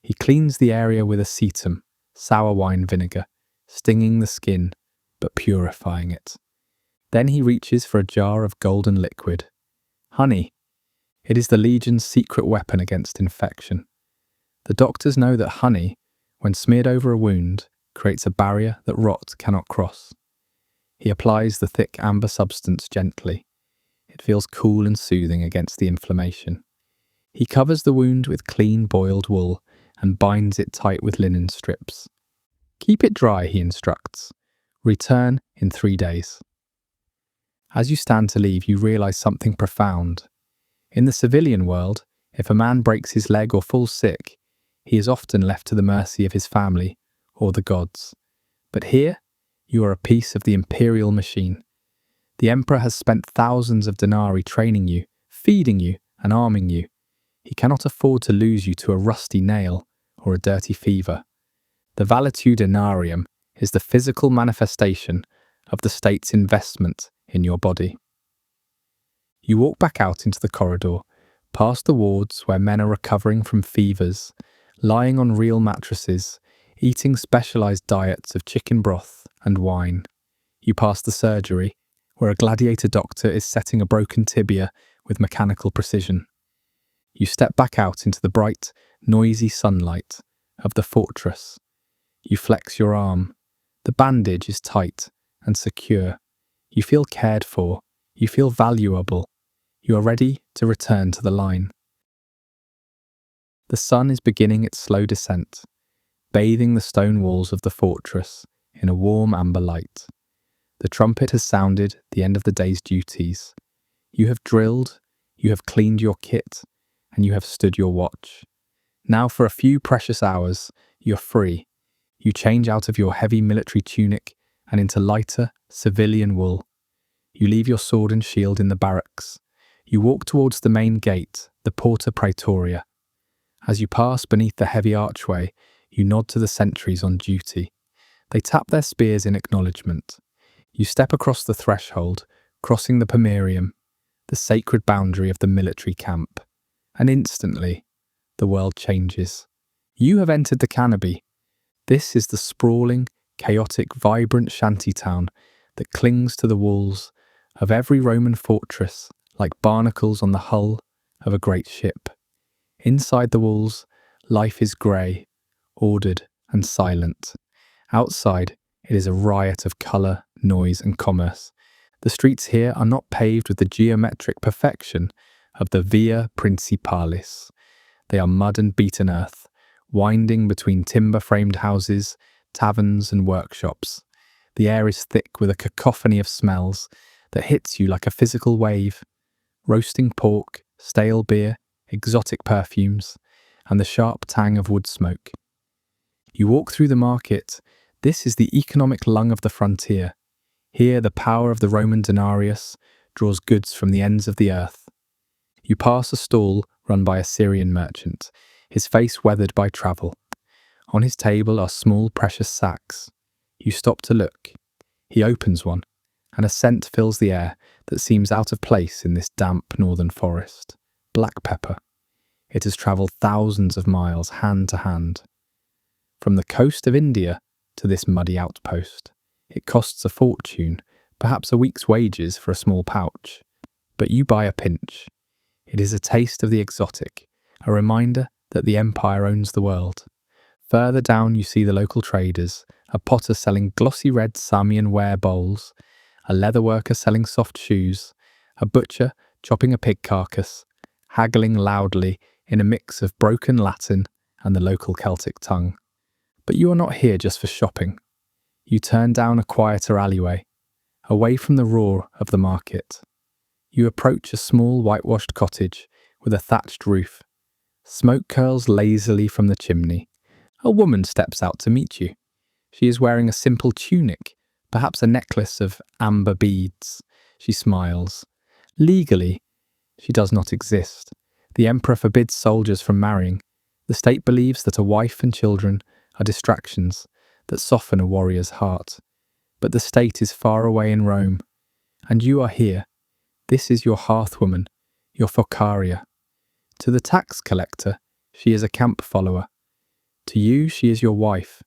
He cleans the area with acetum, sour wine vinegar, stinging the skin, but purifying it. Then he reaches for a jar of golden liquid. Honey. It is the Legion's secret weapon against infection. The doctors know that honey, when smeared over a wound, creates a barrier that rot cannot cross. He applies the thick amber substance gently. It feels cool and soothing against the inflammation. He covers the wound with clean boiled wool and binds it tight with linen strips. Keep it dry, he instructs. Return in 3 days. As you stand to leave, you realize something profound. In the civilian world, if a man breaks his leg or falls sick, he is often left to the mercy of his family or the gods. But here, you are a piece of the imperial machine. The emperor has spent thousands of denarii training you, feeding you, and arming you. He cannot afford to lose you to a rusty nail or a dirty fever. The Valetudinarium is the physical manifestation of the state's investment in your body. You walk back out into the corridor, past the wards where men are recovering from fevers, lying on real mattresses, eating specialized diets of chicken broth and wine. You pass the surgery, where a gladiator doctor is setting a broken tibia with mechanical precision. You step back out into the bright, noisy sunlight of the fortress. You flex your arm. The bandage is tight and secure. You feel cared for. You feel valuable. You are ready to return to the line. The sun is beginning its slow descent, bathing the stone walls of the fortress in a warm amber light. The trumpet has sounded the end of the day's duties. You have drilled, you have cleaned your kit, and you have stood your watch. Now for a few precious hours, you're free. You change out of your heavy military tunic and into lighter, civilian wool. You leave your sword and shield in the barracks. You walk towards the main gate, the Porta Praetoria. As you pass beneath the heavy archway, you nod to the sentries on duty. They tap their spears in acknowledgement. You step across the threshold, crossing the Pomerium, the sacred boundary of the military camp. And instantly, the world changes. You have entered the Canabae. This is the sprawling, chaotic, vibrant shantytown that clings to the walls of every Roman fortress like barnacles on the hull of a great ship. Inside the walls, life is grey, ordered and silent. Outside, it is a riot of colour, noise and commerce. The streets here are not paved with the geometric perfection of the Via Principalis. They are mud and beaten earth, winding between timber-framed houses, taverns and workshops. The air is thick with a cacophony of smells that hits you like a physical wave. Roasting pork, stale beer, exotic perfumes, and the sharp tang of wood smoke. You walk through the market. This is the economic lung of the frontier. Here the power of the Roman denarius draws goods from the ends of the earth. You pass a stall run by a Syrian merchant, his face weathered by travel. On his table are small precious sacks. You stop to look. He opens one, and a scent fills the air that seems out of place in this damp northern forest. Black pepper. It has travelled thousands of miles hand to hand. From the coast of India to this muddy outpost. It costs a fortune, perhaps a week's wages for a small pouch. But you buy a pinch. It is a taste of the exotic, a reminder that the empire owns the world. Further down you see the local traders, a potter selling glossy red Samian ware bowls, a leather worker selling soft shoes, a butcher chopping a pig carcass, haggling loudly in a mix of broken Latin and the local Celtic tongue. But you are not here just for shopping. You turn down a quieter alleyway, away from the roar of the market. You approach a small whitewashed cottage with a thatched roof. Smoke curls lazily from the chimney. A woman steps out to meet you. She is wearing a simple tunic, perhaps a necklace of amber beads. She smiles. Legally, she does not exist. The emperor forbids soldiers from marrying. The state believes that a wife and children are distractions that soften a warrior's heart. But the state is far away in Rome, and you are here. This is your hearthwoman, your focaria. To the tax collector, she is a camp follower. To you, she is your wife.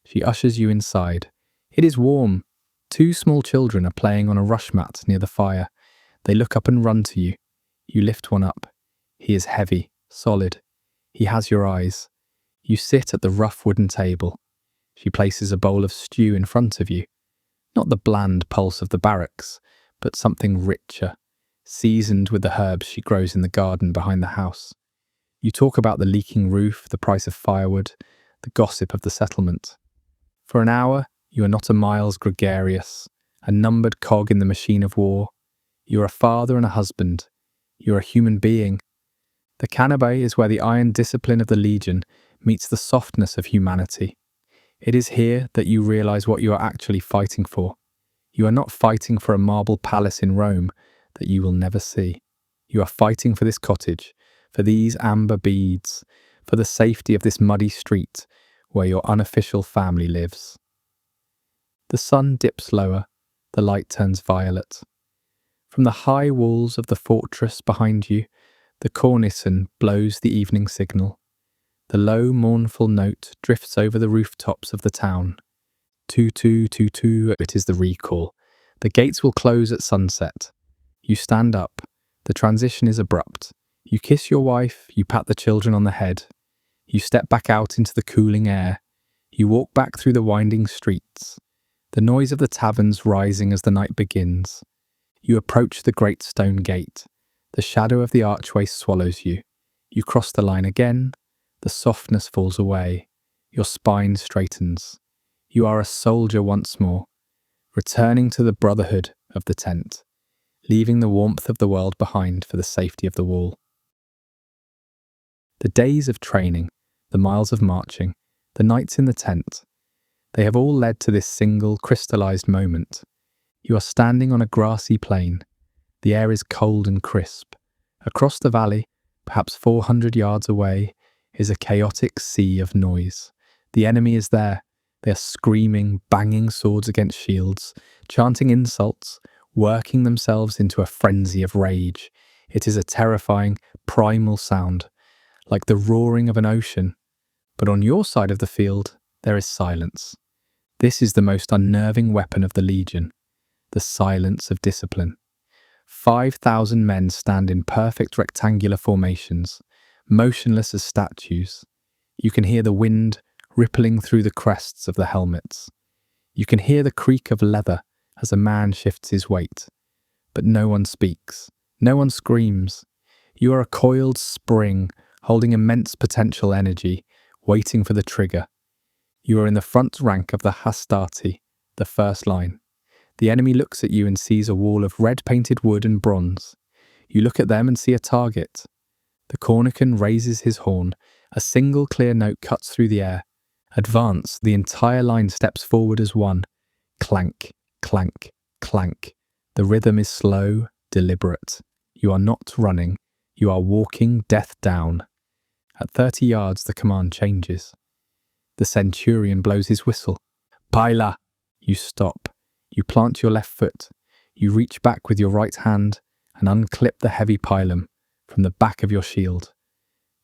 She ushers you inside. It is warm. 2 small children are playing on a rush mat near the fire. They look up and run to you. You lift one up. He is heavy, solid. He has your eyes. You sit at the rough wooden table. She places a bowl of stew in front of you. Not the bland pulse of the barracks, but something richer, seasoned with the herbs she grows in the garden behind the house. You talk about the leaking roof, the price of firewood, the gossip of the settlement. For an hour, you are not a Miles gregarious, a numbered cog in the machine of war. You are a father and a husband. You are a human being. The Canabae is where the iron discipline of the Legion meets the softness of humanity. It is here that you realize what you are actually fighting for. You are not fighting for a marble palace in Rome that you will never see. You are fighting for this cottage, for these amber beads, for the safety of this muddy street where your unofficial family lives. The sun dips lower, the light turns violet. From the high walls of the fortress behind you, the cornice blows the evening signal. The low, mournful note drifts over the rooftops of the town. Tutu, tutu, it is the recall. The gates will close at sunset. You stand up. The transition is abrupt. You kiss your wife, you pat the children on the head. You step back out into the cooling air. You walk back through the winding streets. The noise of the taverns rising as the night begins. You approach the great stone gate. The shadow of the archway swallows you. You cross the line again. The softness falls away. Your spine straightens. You are a soldier once more, returning to the brotherhood of the tent, leaving the warmth of the world behind for the safety of the wall. The days of training, the miles of marching, the nights in the tent, they have all led to this single crystallized moment. You are standing on a grassy plain. The air is cold and crisp. Across the valley, perhaps 400 yards away, is a chaotic sea of noise. The enemy is there. They are screaming, banging swords against shields, chanting insults, working themselves into a frenzy of rage. It is a terrifying, primal sound, like the roaring of an ocean. But on your side of the field, there is silence. This is the most unnerving weapon of the Legion, the silence of discipline. 5,000 men stand in perfect rectangular formations, motionless as statues. You can hear the wind rippling through the crests of the helmets. You can hear the creak of leather as a man shifts his weight. But no one speaks. No one screams. You are a coiled spring, holding immense potential energy, waiting for the trigger. You are in the front rank of the hastati, the first line. The enemy looks at you and sees a wall of red-painted wood and bronze. You look at them and see a target. The cornican raises his horn. A single clear note cuts through the air. Advance, the entire line steps forward as one. Clank, clank, clank. The rhythm is slow, deliberate. You are not running. You are walking death down. At 30 yards, the command changes. The centurion blows his whistle. Paila! You stop. You plant your left foot. You reach back with your right hand and unclip the heavy pilum from the back of your shield.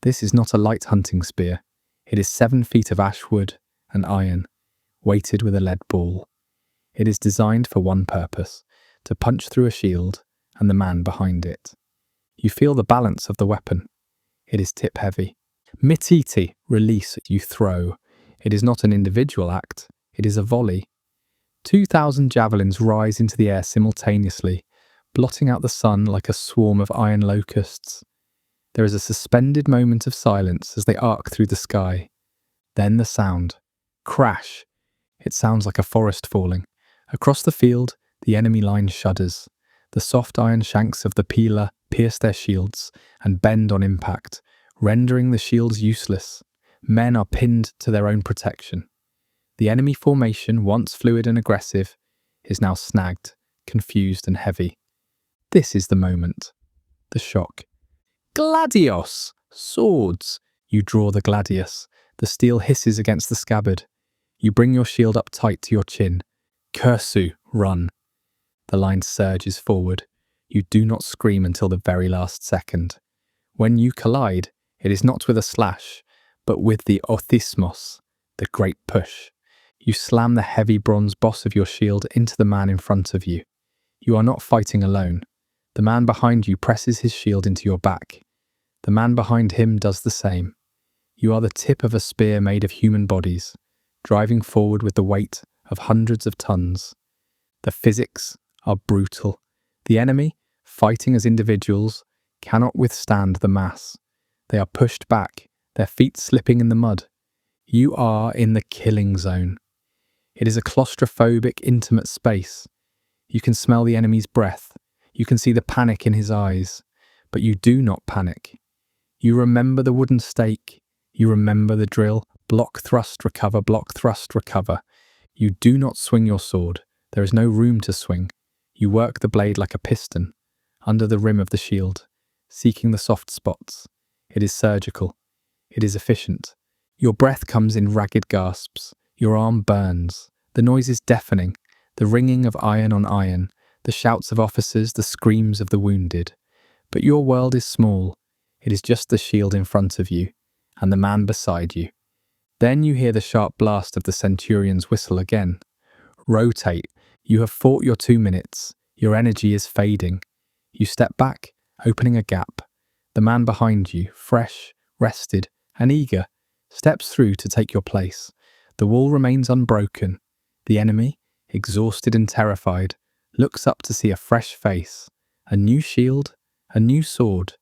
This is not a light hunting spear. It is 7 feet of ash wood and iron, weighted with a lead ball. It is designed for one purpose, to punch through a shield and the man behind it. You feel the balance of the weapon. It is tip heavy. Mititi, release, you throw. It is not an individual act, it is a volley. 2,000 javelins rise into the air simultaneously, blotting out the sun like a swarm of iron locusts. There is a suspended moment of silence as they arc through the sky. Then the sound. Crash. It sounds like a forest falling. Across the field, the enemy line shudders. The soft iron shanks of the pila pierce their shields and bend on impact, rendering the shields useless. Men are pinned to their own protection. The enemy formation, once fluid and aggressive, is now snagged, confused and heavy. This is the moment. The shock. Gladios! Swords! You draw the gladius. The steel hisses against the scabbard. You bring your shield up tight to your chin. Cursu, run. The line surges forward. You do not scream until the very last second. When you collide, it is not with a slash, but with the orthismos, the great push. You slam the heavy bronze boss of your shield into the man in front of you. You are not fighting alone. The man behind you presses his shield into your back. The man behind him does the same. You are the tip of a spear made of human bodies, driving forward with the weight of hundreds of tons. The physics are brutal. The enemy, fighting as individuals, cannot withstand the mass. They are pushed back, their feet slipping in the mud. You are in the killing zone. It is a claustrophobic, intimate space. You can smell the enemy's breath. You can see the panic in his eyes. But you do not panic. You remember the wooden stake. You remember the drill. Block, thrust, recover, block, thrust, recover. You do not swing your sword. There is no room to swing. You work the blade like a piston, under the rim of the shield, seeking the soft spots. It is surgical. It is efficient. Your breath comes in ragged gasps. Your arm burns. The noise is deafening. The ringing of iron on iron, the shouts of officers, the screams of the wounded. But your world is small. It is just the shield in front of you, and the man beside you. Then you hear the sharp blast of the centurion's whistle again. Rotate. You have fought your 2 minutes. Your energy is fading. You step back, opening a gap. The man behind you, fresh, rested, and eager, steps through to take your place. The wall remains unbroken. The enemy, exhausted and terrified, looks up to see a fresh face, a new shield, a new sword.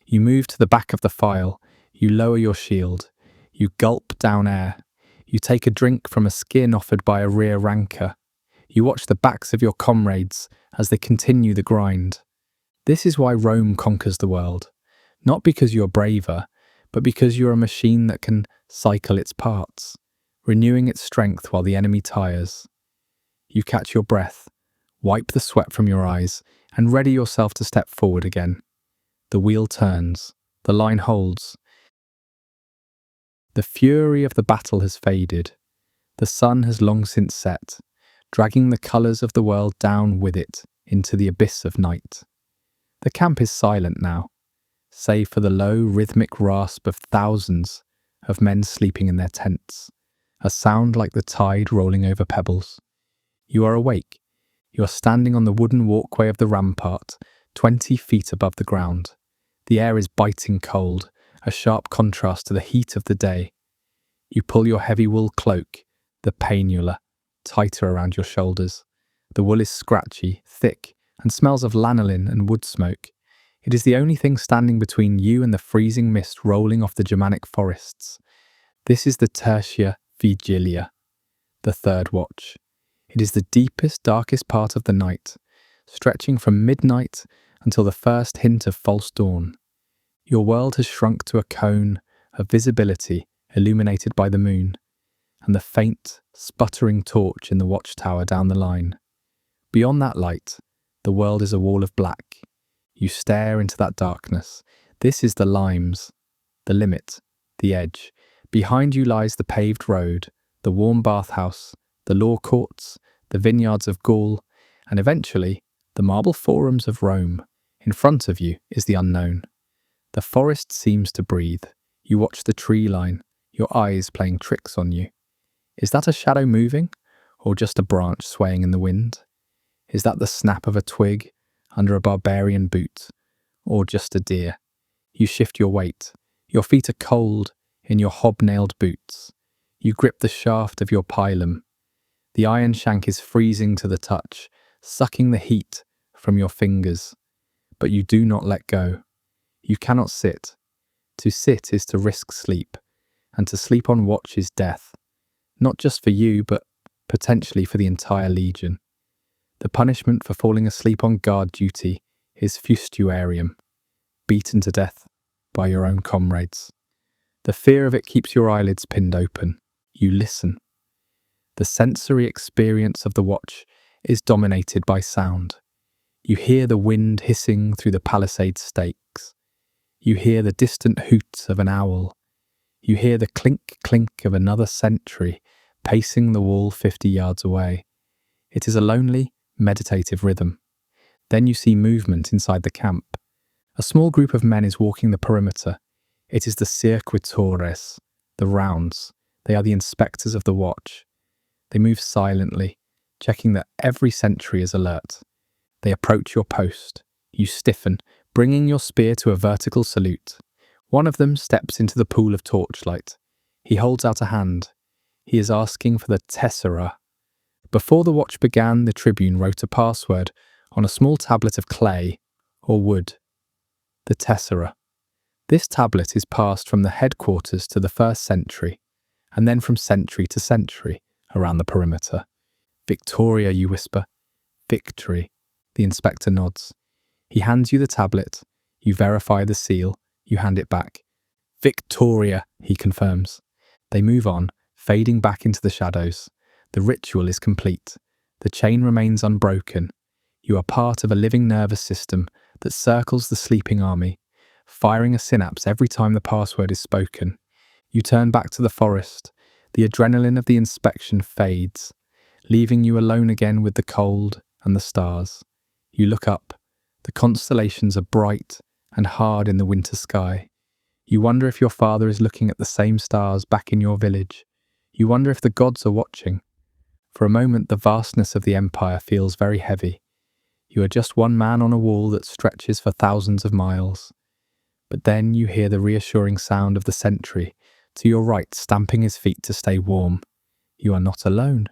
You move to the back of the file. You lower your shield. You gulp down air. You take a drink from a skin offered by a rear ranker. You watch the backs of your comrades as they continue the grind. This is why Rome conquers the world. Not because you're braver, but because you're a machine that can cycle its parts, renewing its strength while the enemy tires. You catch your breath, wipe the sweat from your eyes, and ready yourself to step forward again. The wheel turns. The line holds. The fury of the battle has faded. The sun has long since set, dragging the colours of the world down with it into the abyss of night. The camp is silent now, save for the low, rhythmic rasp of thousands of men sleeping in their tents, a sound like the tide rolling over pebbles. You are awake. You are standing on the wooden walkway of the rampart, 20 feet above the ground. The air is biting cold, a sharp contrast to the heat of the day. You pull your heavy wool cloak, the painula, tighter around your shoulders. The wool is scratchy, thick, and smells of lanolin and wood smoke. It is the only thing standing between you and the freezing mist rolling off the Germanic forests. This is the Tertia Vigilia, the third watch. It is the deepest, darkest part of the night, stretching from midnight until the first hint of false dawn. Your world has shrunk to a cone of visibility illuminated by the moon, and the faint, sputtering torch in the watchtower down the line. Beyond that light, the world is a wall of black. You stare into that darkness. This is the limes, the limit, the edge. Behind you lies the paved road, the warm bathhouse, the law courts, the vineyards of Gaul, and eventually, the marble forums of Rome. In front of you is the unknown. The forest seems to breathe. You watch the tree line, your eyes playing tricks on you. Is that a shadow moving, or just a branch swaying in the wind? Is that the snap of a twig under a barbarian boot, or just a deer? You shift your weight. Your feet are cold in your hobnailed boots. You grip the shaft of your pilum. The iron shank is freezing to the touch, sucking the heat from your fingers. But you do not let go. You cannot sit. To sit is to risk sleep, and to sleep on watch is death. Not just for you, but potentially for the entire legion. The punishment for falling asleep on guard duty is fustuarium, beaten to death by your own comrades. The fear of it keeps your eyelids pinned open. You listen. The sensory experience of the watch is dominated by sound. You hear the wind hissing through the palisade stakes. You hear the distant hoot of an owl. You hear the clink-clink of another sentry pacing the wall 50 yards away. It is a lonely, meditative rhythm. Then you see movement inside the camp. A small group of men is walking the perimeter. It is the circuitores, the rounds. They are the inspectors of the watch. They move silently, checking that every sentry is alert. They approach your post. You stiffen, bringing your spear to a vertical salute. One of them steps into the pool of torchlight. He holds out a hand. He is asking for the tessera. Before the watch began, the tribune wrote a password on a small tablet of clay or wood, the tessera. This tablet is passed from the headquarters to the first sentry, and then from sentry to sentry around the perimeter. Victoria, you whisper. Victory. The inspector nods. He hands you the tablet. You verify the seal. You hand it back. Victoria, he confirms. They move on, fading back into the shadows. The ritual is complete. The chain remains unbroken. You are part of a living nervous system that circles the sleeping army, firing a synapse every time the password is spoken. You turn back to the forest. The adrenaline of the inspection fades, leaving you alone again with the cold and the stars. You look up. The constellations are bright and hard in the winter sky. You wonder if your father is looking at the same stars back in your village. You wonder if the gods are watching. For a moment, the vastness of the empire feels very heavy. You are just one man on a wall that stretches for thousands of miles. But then you hear the reassuring sound of the sentry to your right stamping his feet to stay warm. You are not alone.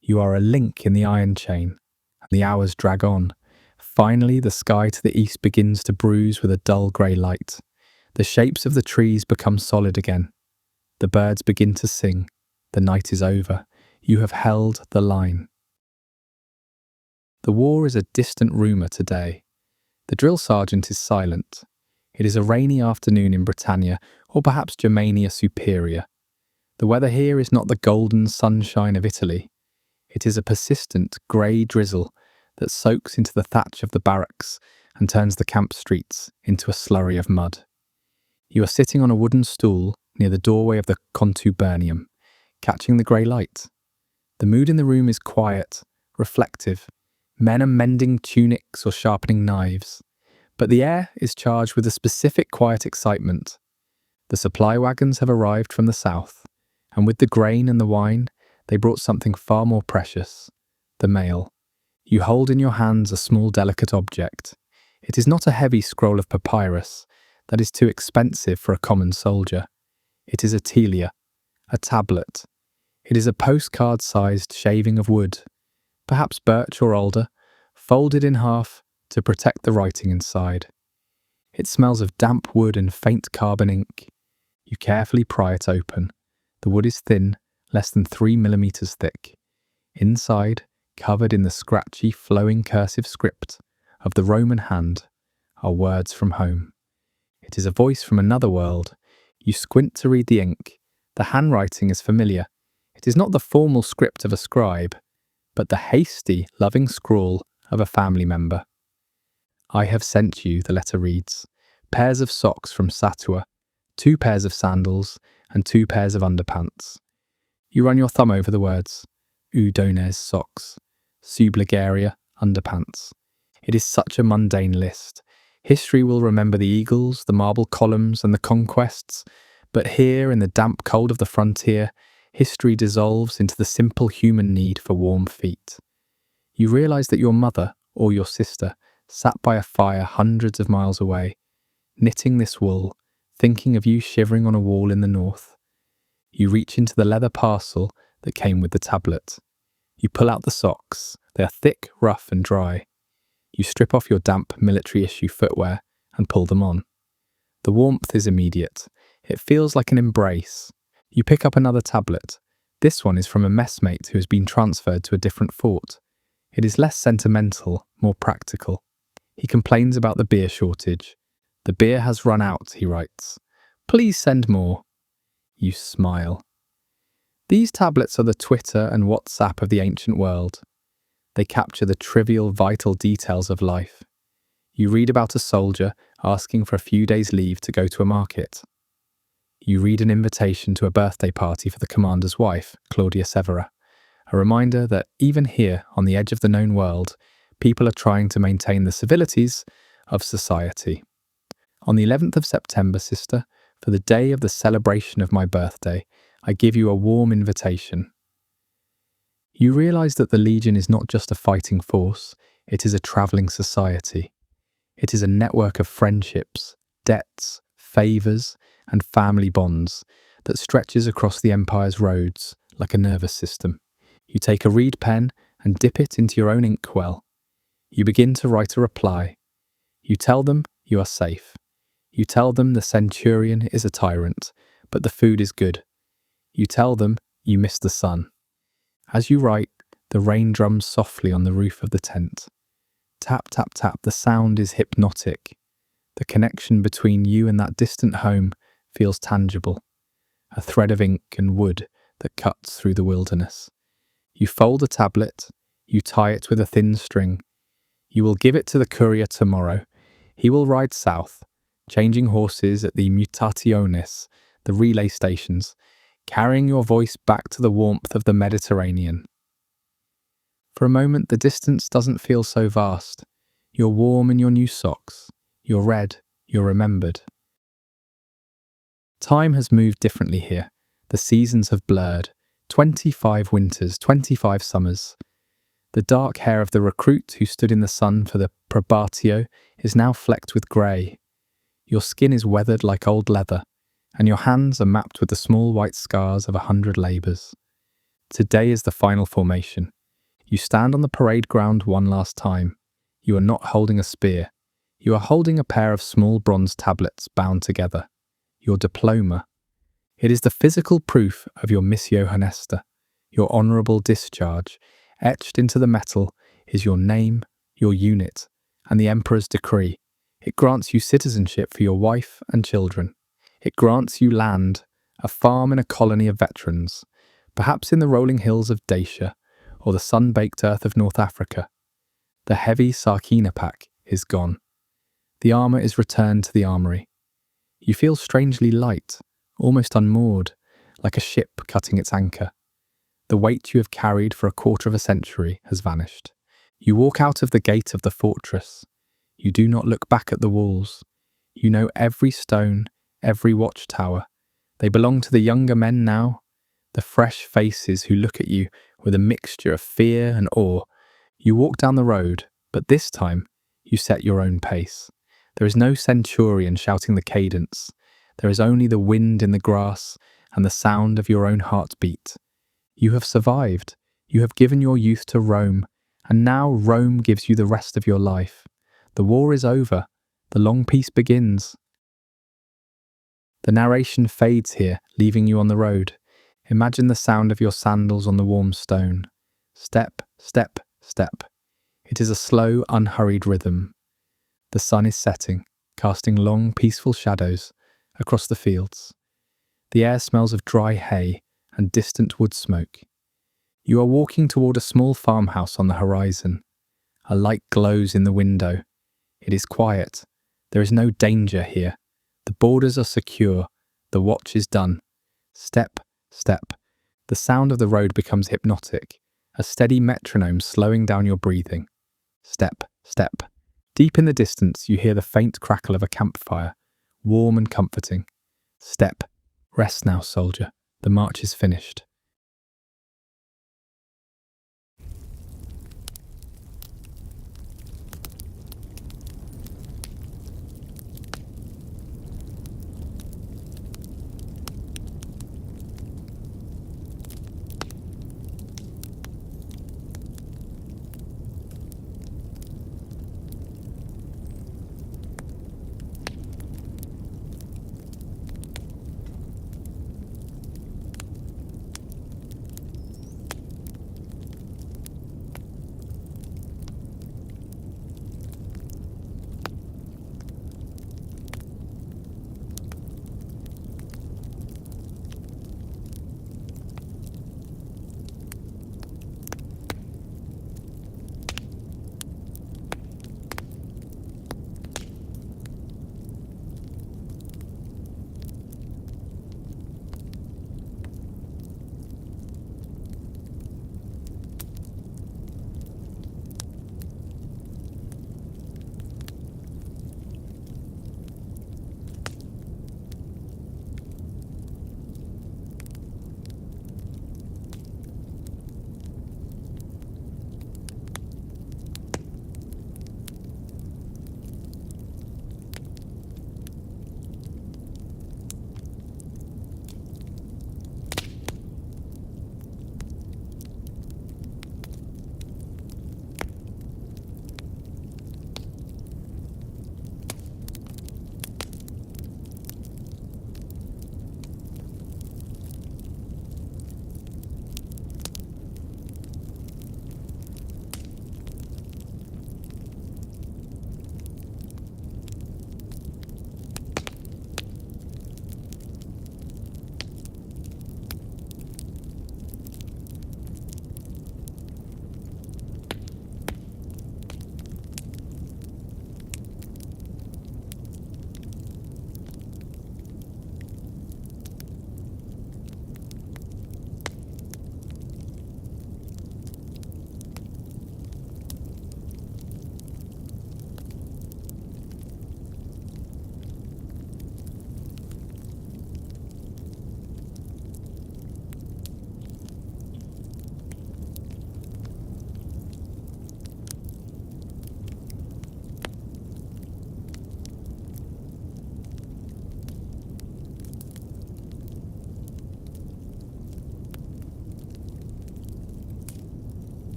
You are a link in the iron chain. And the hours drag on. Finally, the sky to the east begins to bruise with a dull grey light. The shapes of the trees become solid again. The birds begin to sing. The night is over. You have held the line. The war is a distant rumour today. The drill sergeant is silent. It is a rainy afternoon in Britannia, or perhaps Germania Superior. The weather here is not the golden sunshine of Italy. It is a persistent grey drizzle that soaks into the thatch of the barracks and turns the camp streets into a slurry of mud. You are sitting on a wooden stool near the doorway of the Contubernium, catching the grey light. The mood in the room is quiet, reflective. Men are mending tunics or sharpening knives. But the air is charged with a specific quiet excitement. The supply wagons have arrived from the south, and with the grain and the wine, they brought something far more precious, the mail. You hold in your hands a small delicate object. It is not a heavy scroll of papyrus that is too expensive for a common soldier. It is a telia, a tablet. It is a postcard-sized shaving of wood, perhaps birch or alder, folded in half to protect the writing inside. It smells of damp wood and faint carbon ink. You carefully pry it open. The wood is thin, less than 3 millimeters thick. Inside, covered in the scratchy, flowing cursive script of the Roman hand, are words from home. It is a voice from another world. You squint to read the ink. The handwriting is familiar. It is not the formal script of a scribe, but the hasty, loving scrawl of a family member. I have sent you, the letter reads, pairs of socks from Satua, 2 pairs of sandals, and 2 pairs of underpants. You run your thumb over the words. Udones socks, Sublegaria underpants. It is such a mundane list. History will remember the eagles, the marble columns, and the conquests, but here, in the damp cold of the frontier, history dissolves into the simple human need for warm feet. You realise that your mother, or your sister, sat by a fire hundreds of miles away, knitting this wool, thinking of you shivering on a wall in the north. You reach into the leather parcel that came with the tablet. You pull out the socks. They are thick, rough and dry. You strip off your damp military-issue footwear and pull them on. The warmth is immediate. It feels like an embrace. You pick up another tablet. This one is from a messmate who has been transferred to a different fort. It is less sentimental, more practical. He complains about the beer shortage. The beer has run out, he writes. Please send more. You smile. These tablets are the Twitter and WhatsApp of the ancient world. They capture the trivial, vital details of life. You read about a soldier asking for a few days' leave to go to a market. You read an invitation to a birthday party for the commander's wife, Claudia Severa, a reminder that even here, on the edge of the known world, people are trying to maintain the civilities of society. On the 11th of September, sister, for the day of the celebration of my birthday, I give you a warm invitation. You realise that the Legion is not just a fighting force, it is a travelling society. It is a network of friendships, debts, favours, and family bonds that stretches across the Empire's roads like a nervous system. You take a reed pen and dip it into your own inkwell. You begin to write a reply. You tell them you are safe. You tell them the centurion is a tyrant, but the food is good. You tell them you miss the sun. As you write, the rain drums softly on the roof of the tent. Tap, tap, tap, the sound is hypnotic. The connection between you and that distant home feels tangible. A thread of ink and wood that cuts through the wilderness. You fold a tablet, you tie it with a thin string. You will give it to the courier tomorrow. He will ride south, changing horses at the mutationes, the relay stations, carrying your voice back to the warmth of the Mediterranean. For a moment, the distance doesn't feel so vast. You're warm in your new socks. You're read. You're remembered. Time has moved differently here. The seasons have blurred. 25 winters, 25 summers. The dark hair of the recruit who stood in the sun for the Probatio is now flecked with grey. Your skin is weathered like old leather, and your hands are mapped with the small white scars of 100 labours. Today is the final formation. You stand on the parade ground one last time. You are not holding a spear. You are holding a pair of small bronze tablets bound together. Your diploma. It is the physical proof of your missio honesta, your honourable discharge. Etched into the metal is your name, your unit, and the Emperor's decree. It grants you citizenship for your wife and children. It grants you land, a farm in a colony of veterans, perhaps in the rolling hills of Dacia or the sun-baked earth of North Africa. The heavy sarkina pack is gone. The armour is returned to the armoury. You feel strangely light, almost unmoored, like a ship cutting its anchor. The weight you have carried for a quarter of a century has vanished. You walk out of the gate of the fortress. You do not look back at the walls. You know every stone, every watchtower. They belong to the younger men now, the fresh faces who look at you with a mixture of fear and awe. You walk down the road, but this time you set your own pace. There is no centurion shouting the cadence. There is only the wind in the grass and the sound of your own heartbeat. You have survived. You have given your youth to Rome, and now Rome gives you the rest of your life. The war is over. The long peace begins. The narration fades here, leaving you on the road. Imagine the sound of your sandals on the warm stone. Step, step, step. It is a slow, unhurried rhythm. The sun is setting, casting long, peaceful shadows across the fields. The air smells of dry hay and distant wood smoke. You are walking toward a small farmhouse on the horizon. A light glows in the window. It is quiet. There is no danger here. The borders are secure. The watch is done. Step, step. The sound of the road becomes hypnotic, a steady metronome slowing down your breathing. Step, step. Deep in the distance, you hear the faint crackle of a campfire, warm and comforting. Step. Rest now, soldier. The march is finished.